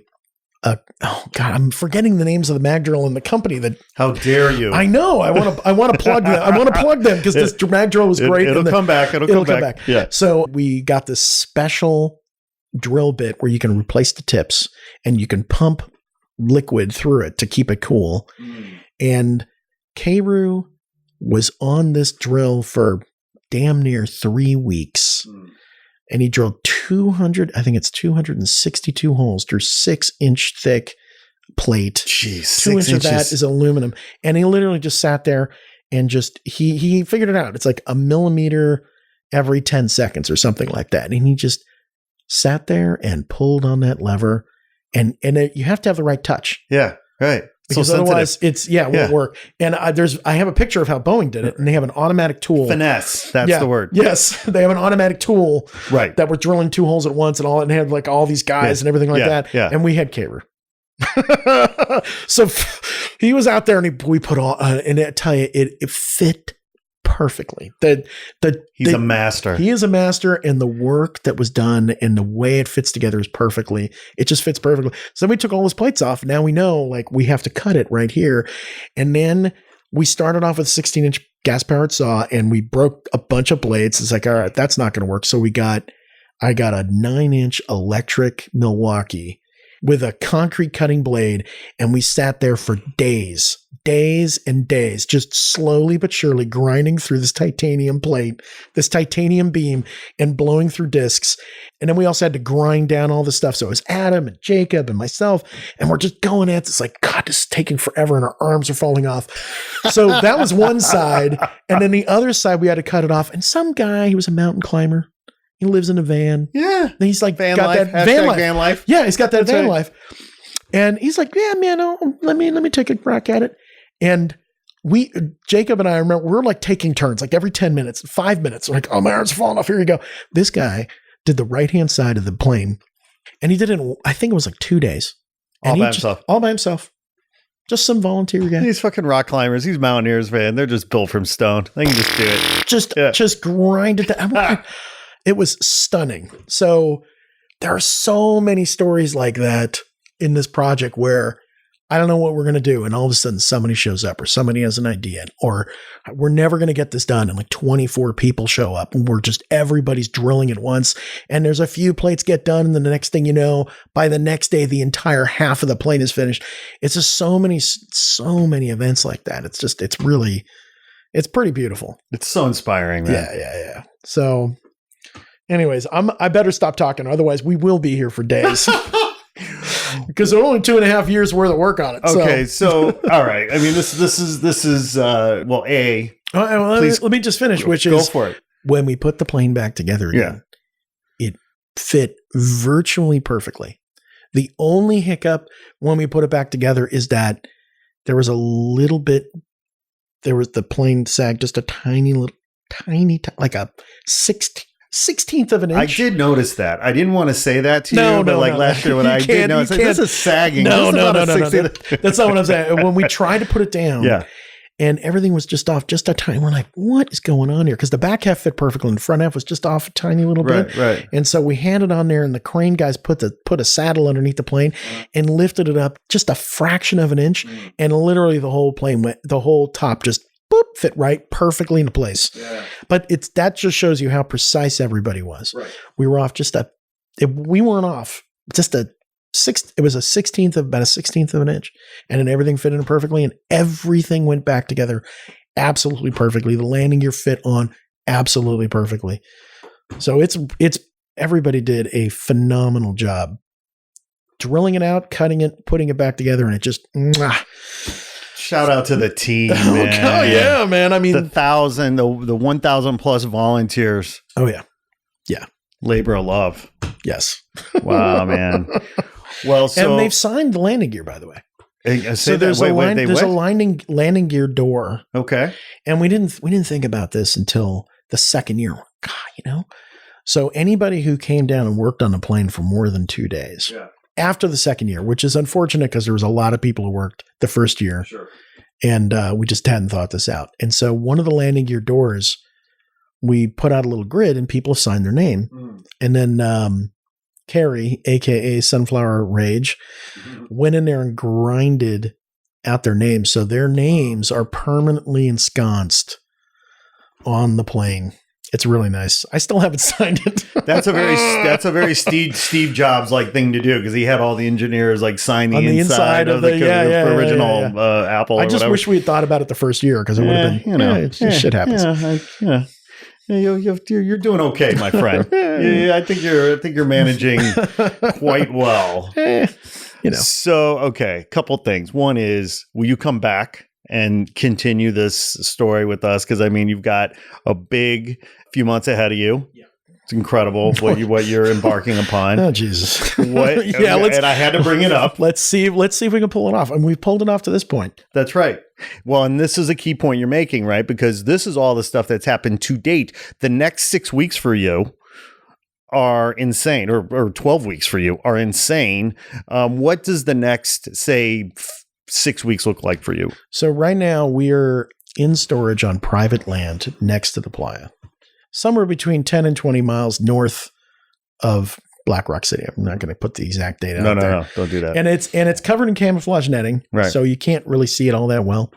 oh God, I'm forgetting the names of the mag drill in the company that. How dare you? I know. I want to plug them. I want to plug them because this mag drill was great. It'll come back. It'll come back. Yeah. So we got this special drill bit where you can replace the tips and you can pump liquid through it to keep it cool. And Keiru was on this drill for damn near 3 weeks. And he drilled 262 holes through 6-inch thick plate. Jeez, 2 inches of that is aluminum. And he literally just sat there and just, he figured it out. It's like a millimeter every 10 seconds or something like that. And he just sat there and pulled on that lever. And you have to have the right touch. Yeah, right. Because otherwise it won't work. And I have a picture of how Boeing did it, and they have an automatic tool. Finesse. That's the word. Yes. They have an automatic tool right. that were drilling 2 holes at once and all, and they had like all these guys and everything like that. Yeah. And we had Keiru. So he was out there and we put all, and I tell you, it fit perfectly. He's a master. He is a master, and the work that was done and the way it fits together is perfectly. It just fits perfectly. So we took all his plates off. Now we know, like, we have to cut it right here. And then we started off with a 16-inch gas-powered saw, and we broke a bunch of blades. It's like, all right, that's not going to work. So I got a 9-inch electric Milwaukee with a concrete cutting blade, and we sat there for days and days, just slowly but surely grinding through this titanium plate, this titanium beam, and blowing through discs. And then we also had to grind down all the stuff. So it was Adam and Jacob and myself, and we're just going at this like, God, this is taking forever, and our arms are falling off. So that was one side. And then the other side, we had to cut it off. And some guy, he was a mountain climber. He lives in a van. Yeah. And he's like, van got life. that van life. Yeah, he's got that van life. And he's like, yeah, man, let me take a crack at it. And Jacob and I remember, we're like taking turns, like every 10 minutes, 5 minutes. We're like, oh, my arm's falling off. Here you go. This guy did the right-hand side of the plane. And he did it in, I think it was like 2 days. All by himself. All by himself. Just some volunteer guy. These fucking rock climbers, these mountaineers, man, they're just built from stone. They can just do it. Just grind it down. It was stunning. So there are so many stories like that in this project where I don't know what we're going to do. And all of a sudden somebody shows up, or somebody has an idea, or we're never going to get this done. And like 24 people show up, and everybody's drilling at once. And there's a few plates get done. And then the next thing you know, by the next day, the entire half of the plane is finished. It's just so many events like that. It's pretty beautiful. It's so inspiring, man. Yeah. So anyways, I better stop talking. Otherwise we will be here for days. Because there are only 2.5 years worth of work on it. Okay, so all right. I mean, this is please, let me just finish. Which go is for it. When we put the plane back together again, it fit virtually perfectly. The only hiccup when we put it back together is that there was the plane sagged just a tiny, like a 16th of an inch. I did notice that. I didn't want to say that to you, but last year when I did notice, this is sagging. No. That's not what I'm saying. When we tried to put it down, and everything was just off just a tiny. We're like, what is going on here? Because the back half fit perfectly, and the front half was just off a tiny little bit. Right. And so we had it on there, and the crane guys put a saddle underneath the plane and lifted it up just a fraction of an inch, and literally the whole plane the whole top just fit right perfectly into place. Yeah. But that just shows you how precise everybody was. Right. We were off we weren't off just it was about a 16th of an inch, and then everything fit in perfectly, and everything went back together absolutely perfectly. The landing gear fit on absolutely perfectly. So it's everybody did a phenomenal job drilling it out, cutting it, putting it back together, and it just shout out to the team, man. Oh, yeah, man. I mean, the 1,000 plus volunteers. Oh, yeah. Yeah. Labor of love. Yes. Wow, man. Well, and they've signed the landing gear, by the way. So there's a landing gear door. Okay. And we didn't think about this until the second year. God, So anybody who came down and worked on the plane for more than 2 days. Yeah. After the second year, which is unfortunate because there was a lot of people who worked the first year. Sure. And we just hadn't thought this out. And so one of the landing gear doors, we put out a little grid and people signed their name. And then Carrie, aka Sunflower Rage, went in there and grinded out their names. So their names are permanently ensconced on the plane. It's really nice. I still haven't signed it. That's a very Steve Jobs like thing to do because he had all the engineers like sign the On the inside of the original Apple. I just wish we had thought about it the first year because it would have been, shit happens. You're doing okay, my friend. I think you're managing quite well. So, okay, couple things. One is, will you come back and continue this story with us? Because I mean, you've got a big few months ahead of you. Yeah. It's incredible what you're embarking upon. Oh Jesus! What? And I had to bring it up. Let's see if we can pull it off. And we've pulled it off to this point. That's right. Well, and this is a key point you're making, right? Because this is all the stuff that's happened to date. The next 6 weeks for you are insane, or 12 weeks for you are insane. What does the next, say, 6 weeks look like for you? So right now we're in storage on private land next to the playa, somewhere between 10 and 20 miles north of Black Rock City. I'm not going to put the exact date out there. No, don't do that. And it's covered in camouflage netting, right? So you can't really see it all that well.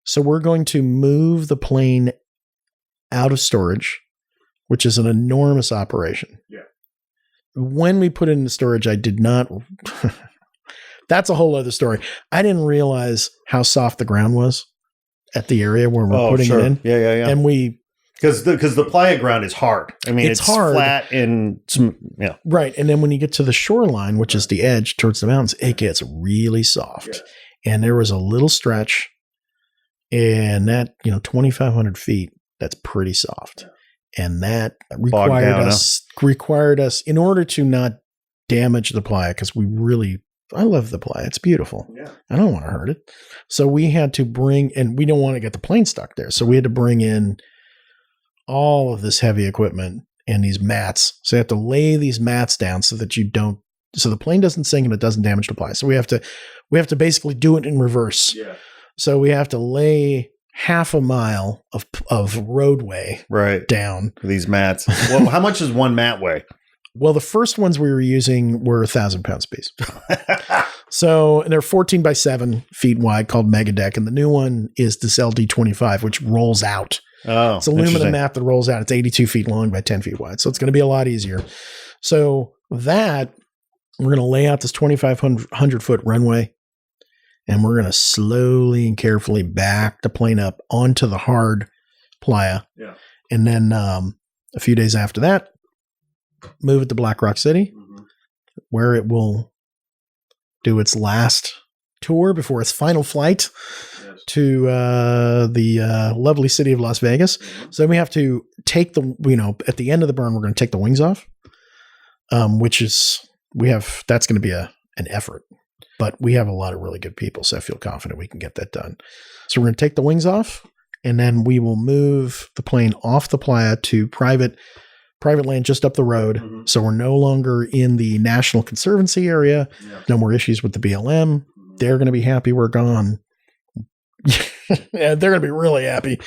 So we're going to move the plane out of storage, which is an enormous operation. Yeah. When we put it into storage, I did not. That's a whole other story. I didn't realize how soft the ground was at the area where we're putting it in. Yeah. And because the playa ground is hard. I mean, it's hard, flat and right. And then when you get to the shoreline, which is the edge towards the mountains, it gets really soft. Yeah. And there was a little stretch, and that 2,500 feet. That's pretty soft, and that required us in order to not damage the playa, because I love the playa. It's beautiful. Yeah. I don't want to hurt it. So we had to and we don't want to get the plane stuck there. So we had to bring in all of this heavy equipment and these mats. So you have to lay these mats down so that so the plane doesn't sink and it doesn't damage the playa. So we have to basically do it in reverse. Yeah. So we have to lay half a mile of roadway down for these mats. Well, how much does one mat weigh? Well, the first ones we were using were 1,000 pounds apiece. So they're 14 by 7 feet wide, called Mega Deck. And the new one is this LD25, which rolls out. Oh, it's aluminum mat that rolls out. It's 82 feet long by 10 feet wide. So it's going to be a lot easier. So that we're going to lay out this 2,500 foot runway, and we're going to slowly and carefully back the plane up onto the hard playa. Yeah. And then a few days after that, move it to Black Rock City, where it will do its last tour before its final flight to the lovely city of Las Vegas. So then we have to take at the end of the burn, we're going to take the wings off, that's going to be an effort, but we have a lot of really good people. So I feel confident we can get that done. So we're going to take the wings off, and then we will move the plane off the playa to private land just up the road. Mm-hmm. So we're no longer in the National Conservancy area. Yeah. No more issues with the BLM. They're going to be happy we're gone. Yeah, they're going to be really happy.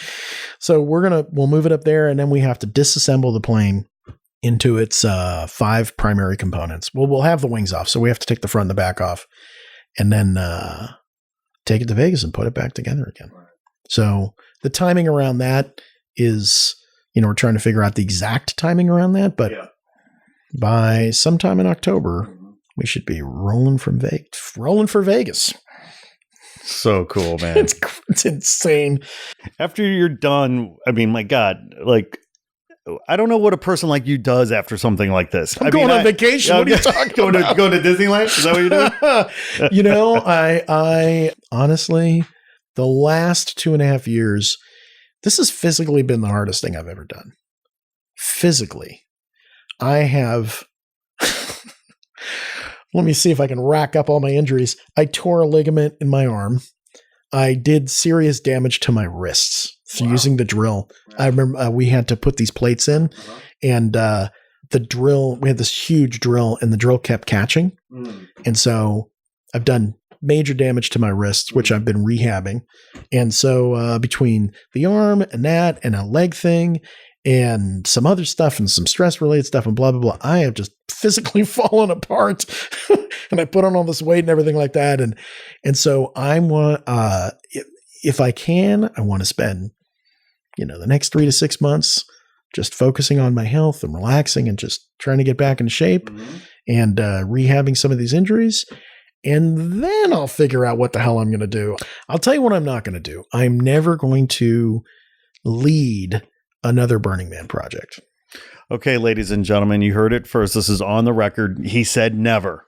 So we'll move it up there, and then we have to disassemble the plane into its 5 primary components. We'll have the wings off, so we have to take the front and the back off, and then take it to Vegas and put it back together again. So the timing around that is, we're trying to figure out the exact timing around that, but by sometime in October, we should be rolling for Vegas. So cool, man. It's insane. After you're done, I mean, my God, like, I don't know what a person like you does after something like this. I'm going on vacation. What are you talking about? Going to Disneyland? Is that what you're doing? I honestly, the last 2.5 years, this has physically been the hardest thing I've ever done. Physically. I have, let me see if I can rack up all my injuries. I tore a ligament in my arm. I did serious damage to my wrists using the drill. I remember we had to put these plates in, and the drill, we had this huge drill, and the drill kept catching. And so I've done major damage to my wrists, which I've been rehabbing. And so between the arm and that and a leg thing and some other stuff and some stress related stuff and blah, blah, blah. I have just physically fallen apart and I put on all this weight and everything like that. And so I want, if I can, I want to spend, the next 3 to 6 months just focusing on my health and relaxing and just trying to get back in shape and rehabbing some of these injuries. And then I'll figure out what the hell I'm going to do. I'll tell you what I'm not going to do. I'm never going to lead another Burning Man project. Okay, ladies and gentlemen, you heard it first. This is on the record. He said never.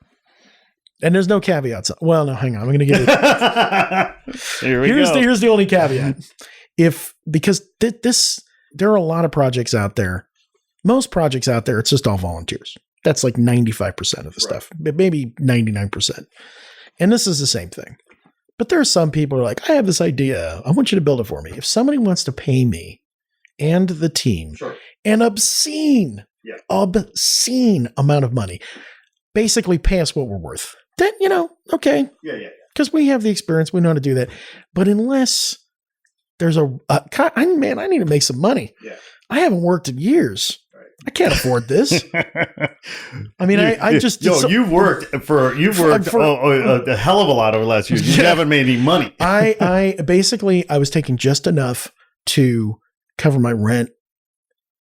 And there's no caveats. Well, no, hang on. I'm going to give it. Here's the only caveat. Because there are a lot of projects out there. Most projects out there, it's just all volunteers. That's like 95% of the stuff, maybe 99%. And this is the same thing. But there are some people who are like, I have this idea. I want you to build it for me. If somebody wants to pay me and the team an obscene amount of money, basically pay us what we're worth, then, okay. Yeah. Because we have the experience. We know how to do that. But unless there's I need to make some money. Yeah. I haven't worked in years. I can't afford this. I mean, you've worked for a hell of a lot over the last year. You haven't made any money. I was taking just enough to cover my rent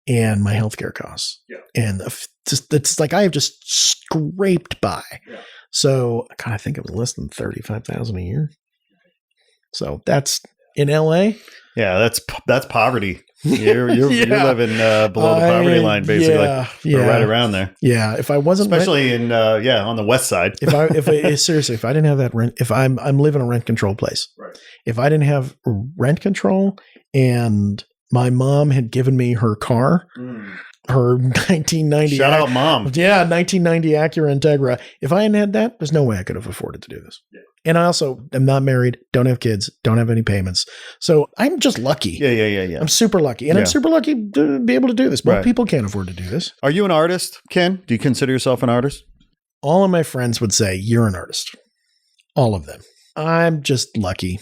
and my healthcare costs. Yeah. And it's like I have just scraped by. Yeah. So I think it was less than $35,000 a year. So that's in LA. Yeah, that's poverty. You're living below the poverty line, basically, or right around there. Yeah, if I wasn't, especially on the west side. Seriously, if I didn't have that rent, if I'm living in a rent control place, right. If I didn't have rent control and my mom had given me her car, her 1990. Shout out, Mom. Yeah, 1990 Acura Integra. If I hadn't had that, there's no way I could have afforded to do this. Yeah. And I also am not married, don't have kids, don't have any payments. So I'm just lucky. Yeah. I'm super lucky. And I'm super lucky to be able to do this. Most people can't afford to do this. Are you an artist, Ken? Do you consider yourself an artist? All of my friends would say, you're an artist. All of them. I'm just lucky.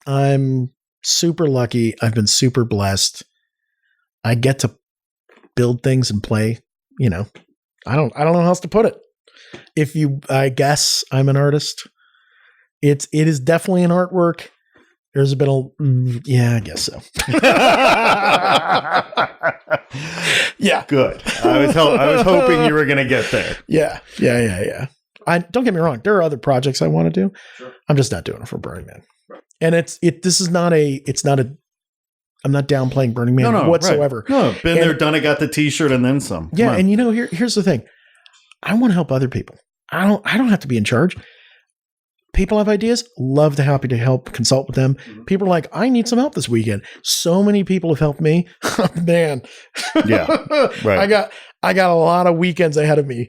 I'm super lucky. I've been super blessed. I get to build things and play, I don't know how else to put it. I guess I'm an artist. It is definitely an artwork. There's a bit of, I guess so. Yeah. Good. I was hoping you were going to get there. Yeah. Don't get me wrong. There are other projects I want to do. Sure. I'm just not doing it for Burning Man. Right. And I'm not downplaying Burning Man whatsoever. Right. No, been there, done it, got the t-shirt and then some. Yeah. And here's the thing. I want to help other people. I don't have to be in charge. People have ideas, happy to help, consult with them. Mm-hmm. People are like, I need some help this weekend. So many people have helped me. Man. Yeah. Right. I got a lot of weekends ahead of me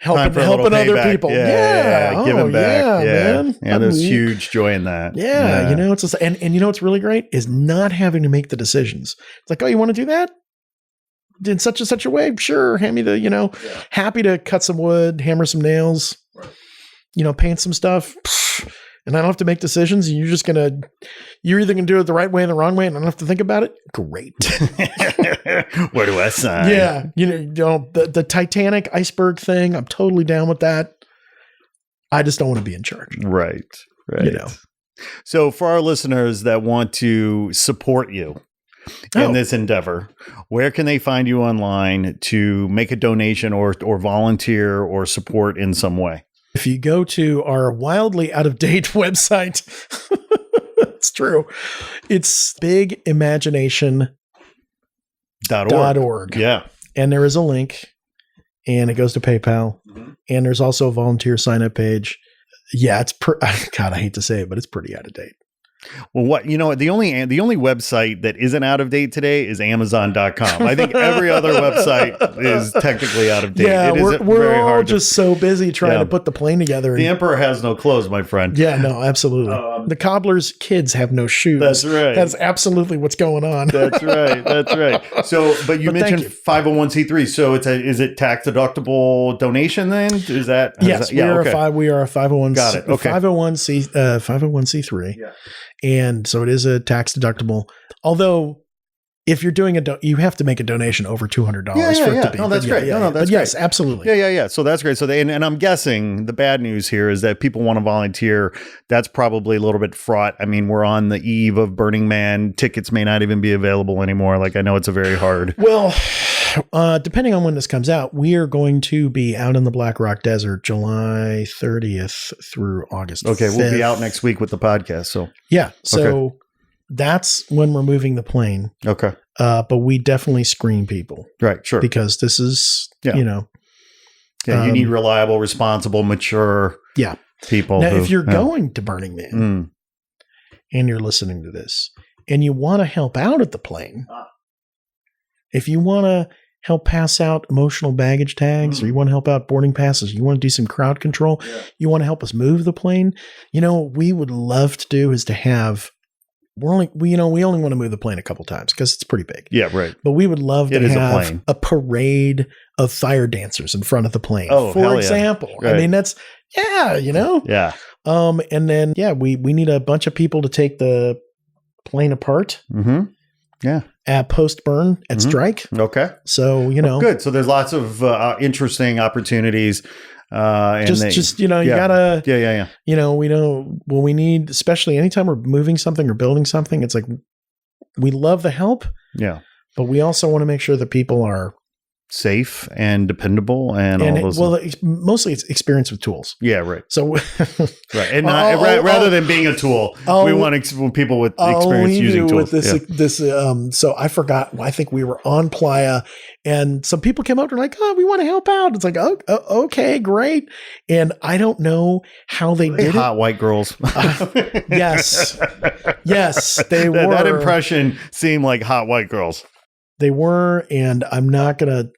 helping other people. Yeah. Giving back. Man. Yeah, there's huge joy in that. Yeah. It's just, and what's really great is not having to make the decisions. It's like, oh, you want to do that? In such and such a way? Sure. Hand me the, happy to cut some wood, hammer some nails. Right. Paint some stuff, and I don't have to make decisions. You're either going to do it the right way and the wrong way, and I don't have to think about it. Great. Where do I sign? Yeah. The Titanic iceberg thing, I'm totally down with that. I just don't want to be in charge. Right. So for our listeners that want to support you in this endeavor, where can they find you online to make a donation or volunteer or support in some way? If you go to our wildly out-of-date website, it's true. It's bigimagination.org. Yeah. And there is a link, and it goes to PayPal. Mm-hmm. And there's also a volunteer sign-up page. Yeah, God, I hate to say it, but it's pretty out of date. Well, the only website that isn't out of date today is Amazon.com. I think every other website is technically out of date. Yeah, we're all just so busy trying to put the plane together. The emperor has no clothes, my friend. Yeah, no, absolutely. The cobbler's kids have no shoes. That's right. That's absolutely what's going on. That's right. So, but you mentioned 501c3. So is it tax deductible donation then? Is that? Yes, we are a 501. Got it. Okay. 501c3. Yeah. And so it is a tax deductible. Although if you're doing you have to make a donation over $200 for it to be. No, that's great. Yeah, No, that's but great. yes, absolutely. Yeah. So that's great. So and I'm guessing the bad news here is that people want to volunteer. That's probably a little bit fraught. I mean, we're on the eve of Burning Man. Tickets may not even be available anymore. Like, I know it's a very hard. Well, depending on when this comes out, we are going to be out in the Black Rock Desert July 30th through August. Okay, 5th. we'll be out next week with the podcast. So yeah, so that's when we're moving the plane. okay, but we definitely screen people right, sure. because this is you you need reliable, responsible, mature people. Now, if you're going to Burning Man and you're listening to this and you want to help out at the plane, if you want to help pass out emotional baggage tags or you want to help out boarding passes, you want to do some crowd control, you want to help us move the plane, what we would love to do is to have, we only want to move the plane a couple times because it's pretty big. Yeah, right. But we would love to It is a have plane. a parade of fire dancers in front of the plane. Oh, hell for yeah. example. Right. I mean, that's, Yeah. and then, we need a bunch of people to take the plane apart. Mm-hmm. Yeah. At post-burn at strike. Okay. So, Good. So there's lots of interesting opportunities. You gotta, we don't, when we need, especially anytime we're moving something or building something, it's like, we love the help. Yeah. But we also want to make sure that people are safe and dependable and all those. Well, mostly it's experience with tools. Yeah, right. So, right. And rather than being a tool, we want people with experience using tools. With so I forgot, I think we were on Playa and some people came up and were like, oh, we want to help out. It's like, oh, okay, great. And I don't know how they did hot white girls. Yes. Yes, they were. That impression seemed like hot white girls. They were, and I'm not disparaging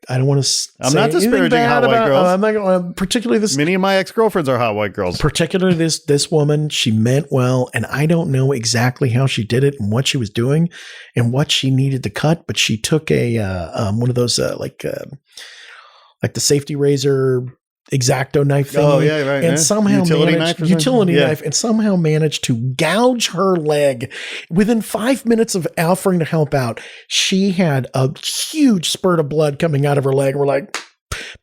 hot white girls. I'm not going to, particularly this. Many of my ex-girlfriends are hot white girls. Particularly this woman, she meant well, and I don't know exactly how she did it and what she was doing and what she needed to cut, but she took a one of those like the safety razor X-Acto knife thing. Oh yeah, right. And somehow utility knife, and somehow managed to gouge her leg. Within 5 minutes of offering to help out, she had a huge spurt of blood coming out of her leg. We're like,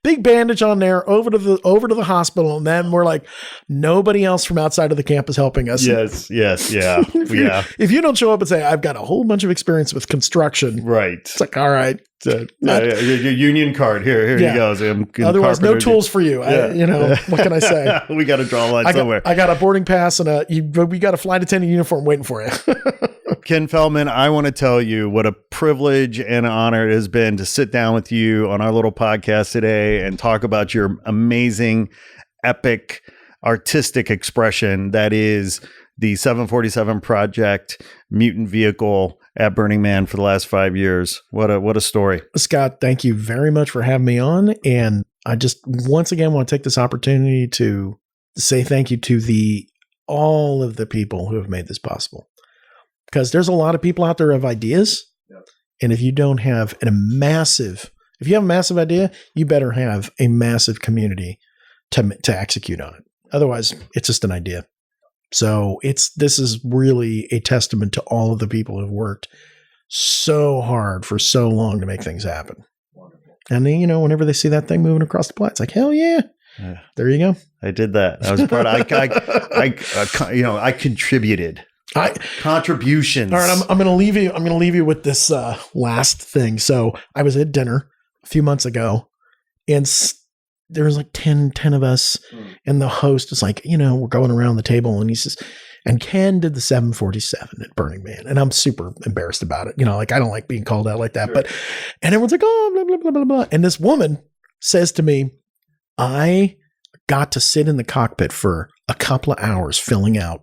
big bandage on there, over to the hospital, and then we're like, nobody else from outside of the camp is helping us. Yes, yeah. If you don't show up and say, I've got a whole bunch of experience with construction, right? It's like, all right. Your union card here you go. Otherwise, no tools for you. What can I say? We got to draw a line somewhere. I got a boarding pass and we got a flight attendant uniform waiting for you. Ken Feldman, I want to tell you what a privilege and honor it has been to sit down with you on our little podcast today and talk about your amazing, epic, artistic expression that is the 747 Project mutant vehicle at Burning Man for the last 5 years. What a story. Scott, thank you very much for having me on. And I just once again want to take this opportunity to say thank you to all of the people who have made this possible. Because there's a lot of people out there who have ideas. Yep. And if you have a massive idea, you better have a massive community to execute on it. Otherwise, it's just an idea. So this is really a testament to all of the people who've worked so hard for so long to make things happen. Wonderful. And then, whenever they see that thing moving across the plot, it's like, hell yeah. There you go. I did that. I was part of, I contributed. Contributions. All right, I'm going to leave you with this last thing. So I was at dinner a few months ago, and there was like 10 of us, and the host is like, we're going around the table, and he says, and Ken did the 747 at Burning Man, and I'm super embarrassed about it. I don't like being called out like that, sure. And everyone's like, oh, blah blah blah blah blah, and this woman says to me, I got to sit in the cockpit for a couple of hours filling out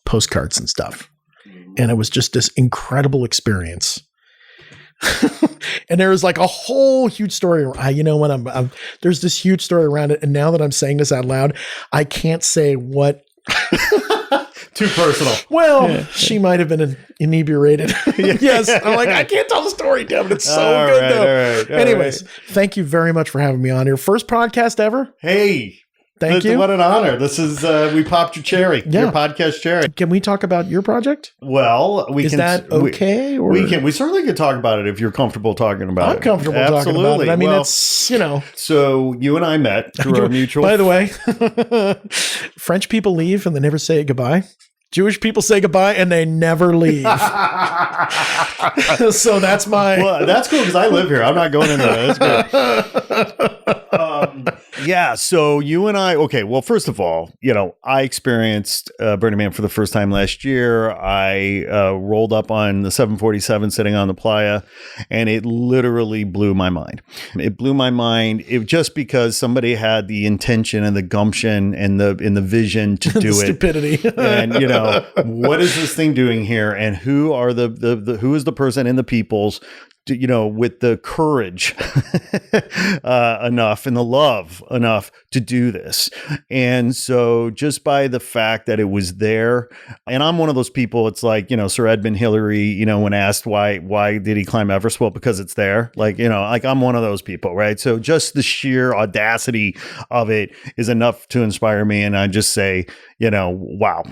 postcards and stuff. And it was just this incredible experience. And there was like a whole huge story. There's this huge story around it. And now that I'm saying this out loud, I can't say what. Too personal. Well, she might have been inebriated. Yes. I'm like, I can't tell the story, damn it. It's so good though. All right. Anyways, thank you very much for having me on your first podcast ever. Hey. Thank you. What an honor. This is, we popped your cherry, Yeah. your podcast cherry. Can we talk about your project? Well, we Is can. that okay? Or We certainly can talk about it if you're comfortable talking about it. I'm comfortable talking about it. I mean, Well, it's, So you and I met through our mutual. By the way, French people leave and they never say goodbye. Jewish people say goodbye and they never leave. So that's my. Well, that's cool because I live here. I'm not going into that. That's good. Yeah. So you and I. Okay. Well, first of all, I experienced Burning Man for the first time last year. I rolled up on the 747 sitting on the playa, and it literally blew my mind. It blew my mind. It just because somebody had the intention and the gumption and the vision to do it. Stupidity. And what is this thing doing here? And who are who is the person in the peoples, with the courage enough and the love enough to do this. And so just by the fact that it was there, and I'm one of those people, it's like, Sir Edmund Hillary, when asked why did he climb Everest? Well, because it's there. Like I'm one of those people, right? So just the sheer audacity of it is enough to inspire me. And I just say, wow,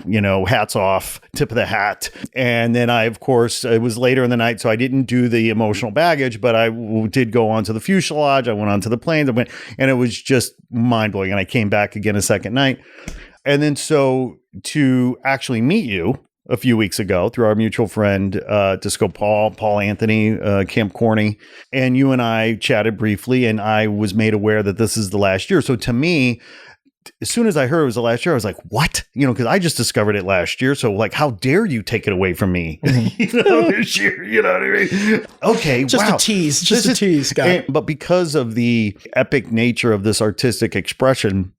hats off, tip of the hat. And then I, of course, it was later in the night, so I didn't do the emotional baggage, but I did go onto the fuselage. I went onto the planes, and it was just mind blowing. And I came back again a second night. And then so to actually meet you a few weeks ago through our mutual friend, Disco Paul Anthony, Camp Corny, and you and I chatted briefly, and I was made aware that this is the last year. So to me, as soon as I heard it was the last year, I was like, what? Because I just discovered it last year. So like, how dare you take it away from me? This year, you know what I mean? Okay. Just wow. a tease. Just a tease, Scott. But because of the epic nature of this artistic expression,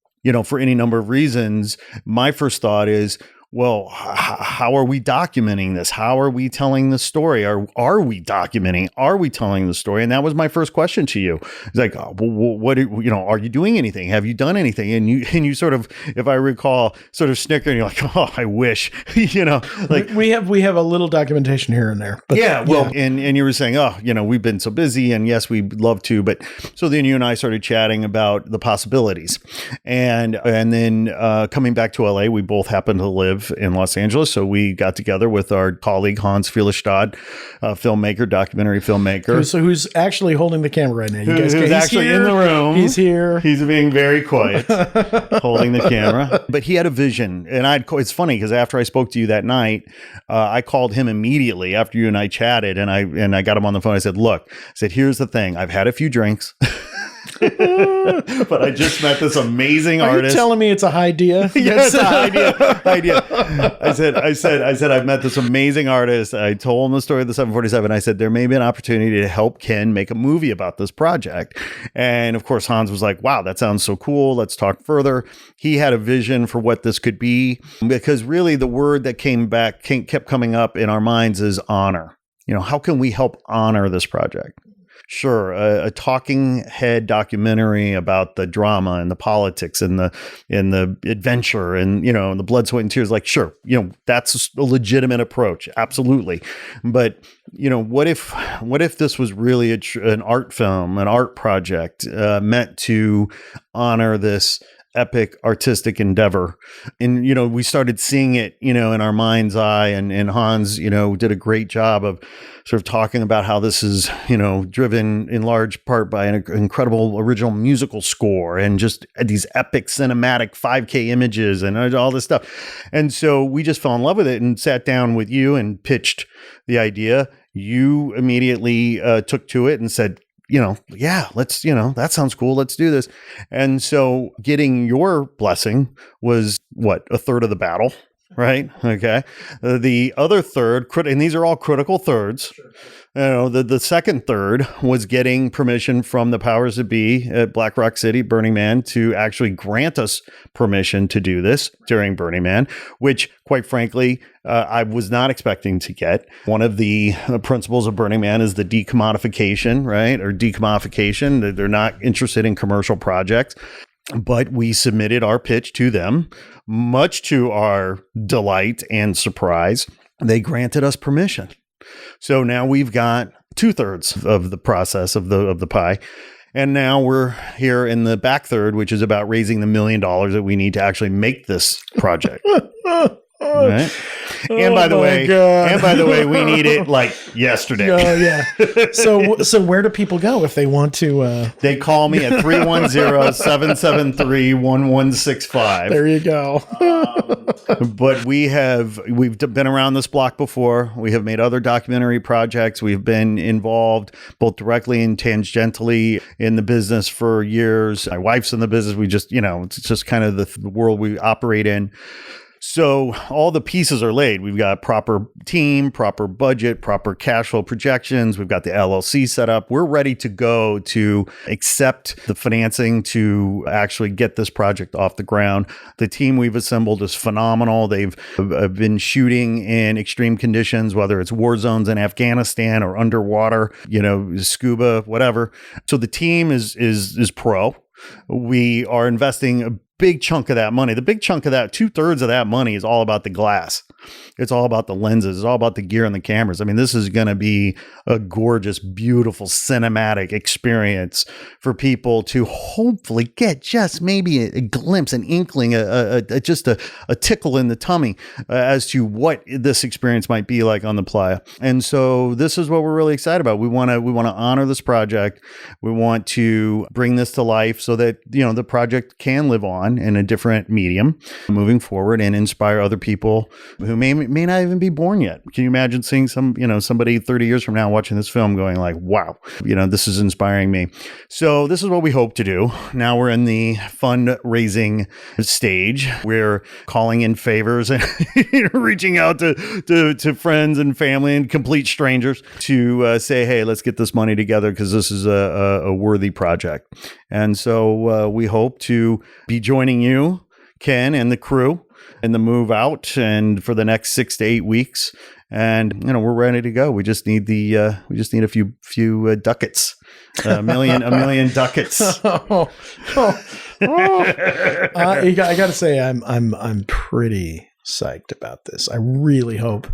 for any number of reasons, my first thought is, well, how are we documenting this? How are we telling the story? Are we documenting? Are we telling the story? And that was my first question to you. It's like, what are you doing anything? Have you done anything? And you sort of, if I recall, sort of snicker, and you're like, oh, I wish, like we have a little documentation here and there. But yeah, well, and you were saying, oh, we've been so busy, and yes, we'd love to, but so then you and I started chatting about the possibilities, and then coming back to LA, we both happen to live in Los Angeles. So we got together with our colleague, Hans Fielestad, documentary filmmaker. So who's actually holding the camera right now? You guys Who's actually in the room. He's here. He's being very quiet, holding the camera. But he had a vision. And it's funny because after I spoke to you that night, I called him immediately after you and I chatted, and I got him on the phone. I said, here's the thing. I've had a few drinks. But I just met this amazing artist. Are you telling me it's a idea? Yes, idea. I said, I've met this amazing artist. I told him the story of the 747. I said, there may be an opportunity to help Ken make a movie about this project. And of course, Hans was like, wow, that sounds so cool. Let's talk further. He had a vision for what this could be, because really the word that kept coming up in our minds is honor. How can we help honor this project? Sure, a talking head documentary about the drama and the politics and the adventure and the blood, sweat, and tears. Like, sure, that's a legitimate approach, absolutely. But what if this was really an art film, an art project meant to honor this epic artistic endeavor? And we started seeing it in our mind's eye, and Hans did a great job of sort of talking about how this is driven in large part by an incredible original musical score and just these epic cinematic 5K images and all this stuff. And so we just fell in love with it and sat down with you and pitched the idea. You immediately took to it and said, yeah, let's, that sounds cool. Let's do this. And so getting your blessing was a third of the battle, right? Okay. The other third, and these are all critical thirds. The second third was getting permission from the powers that be at Black Rock City, Burning Man, to actually grant us permission to do this during Burning Man, which, quite frankly, I was not expecting to get. One of the principles of Burning Man is the decommodification, right? Or decommodification. They're not interested in commercial projects. But we submitted our pitch to them, much to our delight and surprise. They granted us permission. So now we've got 2/3 of the process of the pie. And now we're here in the back third, which is about raising the $1 million that we need to actually make this project. Right? And by the way, we need it like yesterday. Oh yeah. So where do people go if they want to? They call me at 310-773-1165. There you go. But we've been around this block before. We have made other documentary projects. We've been involved both directly and tangentially in the business for years. My wife's in the business. We just, it's just kind of the world we operate in. So all the pieces are laid. We've got proper team, proper budget, proper cash flow projections. We've got the LLC set up. We're ready to go to accept the financing to actually get this project off the ground. The team we've assembled is phenomenal. They've been shooting in extreme conditions, whether it's war zones in Afghanistan or underwater, scuba, whatever. So the team is pro. We are investing a big chunk of that money. The big chunk of that, 2/3 of that money is all about the glass. It's all about the lenses. It's all about the gear and the cameras. I mean, this is going to be a gorgeous, beautiful, cinematic experience for people to hopefully get just maybe a glimpse, an inkling, just a tickle in the tummy as to what this experience might be like on the playa. And so this is what we're really excited about. We want to honor this project. We want to bring this to life so that, the project can live on in a different medium moving forward and inspire other people who may not even be born yet. Can you imagine seeing somebody 30 years from now watching this film going like, wow, this is inspiring me. So this is what we hope to do. Now we're in the fundraising stage. We're calling in favors and reaching out to friends and family and complete strangers to say, hey, let's get this money together because this is a worthy project. And so we hope to be joining you, Ken, and the crew in the move out and for the next 6 to 8 weeks. And, we're ready to go. We just need a few ducats, a million ducats. I got to say, I'm pretty psyched about this. I really hope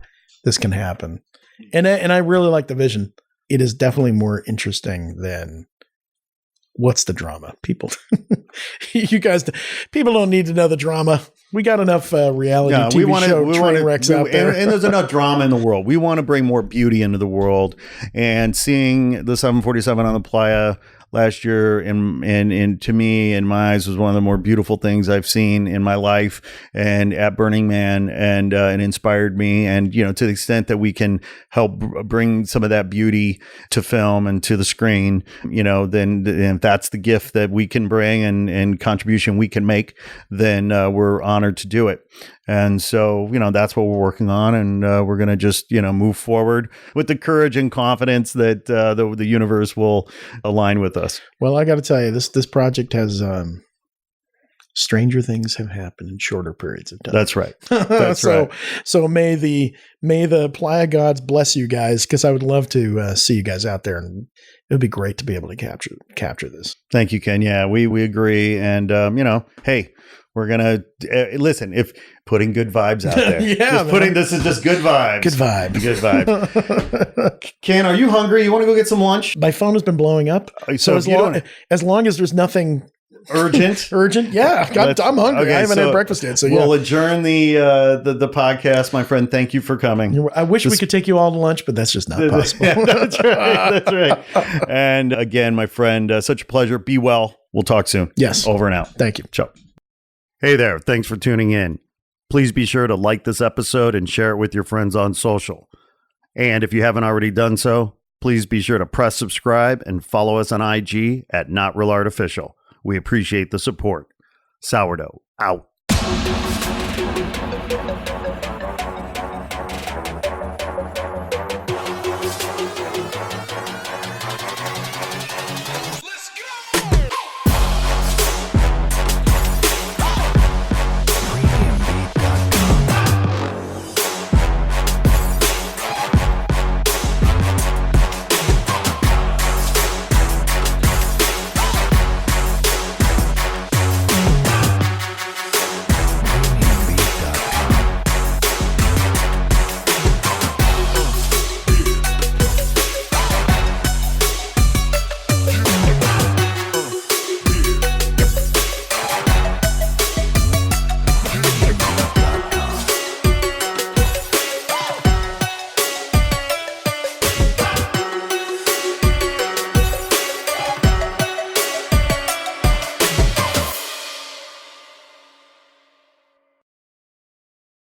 this can happen. And I really like the vision. It is definitely more interesting than what's the drama? People, people don't need to know the drama. We got enough reality TV show train wrecks out there. And there's enough drama in the world. We want to bring more beauty into the world. And seeing the 747 on the playa last year, and to me, in my eyes, was one of the more beautiful things I've seen in my life and at Burning Man, and it inspired me. And, to the extent that we can help bring some of that beauty to film and to the screen, then if that's the gift that we can bring and contribution we can make, then we're honored to do it. And so, that's what we're working on. And we're going to just, move forward with the courage and confidence that the universe will align with us. Well, I got to tell you, this project has stranger things have happened in shorter periods of time. That's right. That's right. So may the playa gods bless you guys, because I would love to see you guys out there, and it would be great to be able to capture this. Thank you, Ken. Yeah, we agree. And, hey, we're going to listen, if putting good vibes out there. This is just good vibes. Good vibes. Good vibes. Ken, are you hungry? You want to go get some lunch? My phone has been blowing up. So as long as there's nothing urgent, yeah, I'm hungry. Okay, I haven't had breakfast yet. So we'll adjourn the podcast, my friend. Thank you for coming. I wish we could take you all to lunch, but that's just not possible. That's right. That's right. And again, my friend, such a pleasure. Be well. We'll talk soon. Yes. Over and out. Thank you. Ciao. Hey there. Thanks for tuning in. Please be sure to like this episode and share it with your friends on social. And if you haven't already done so, please be sure to press subscribe and follow us on IG at Not Real Art Official. We appreciate the support. Sourdough out.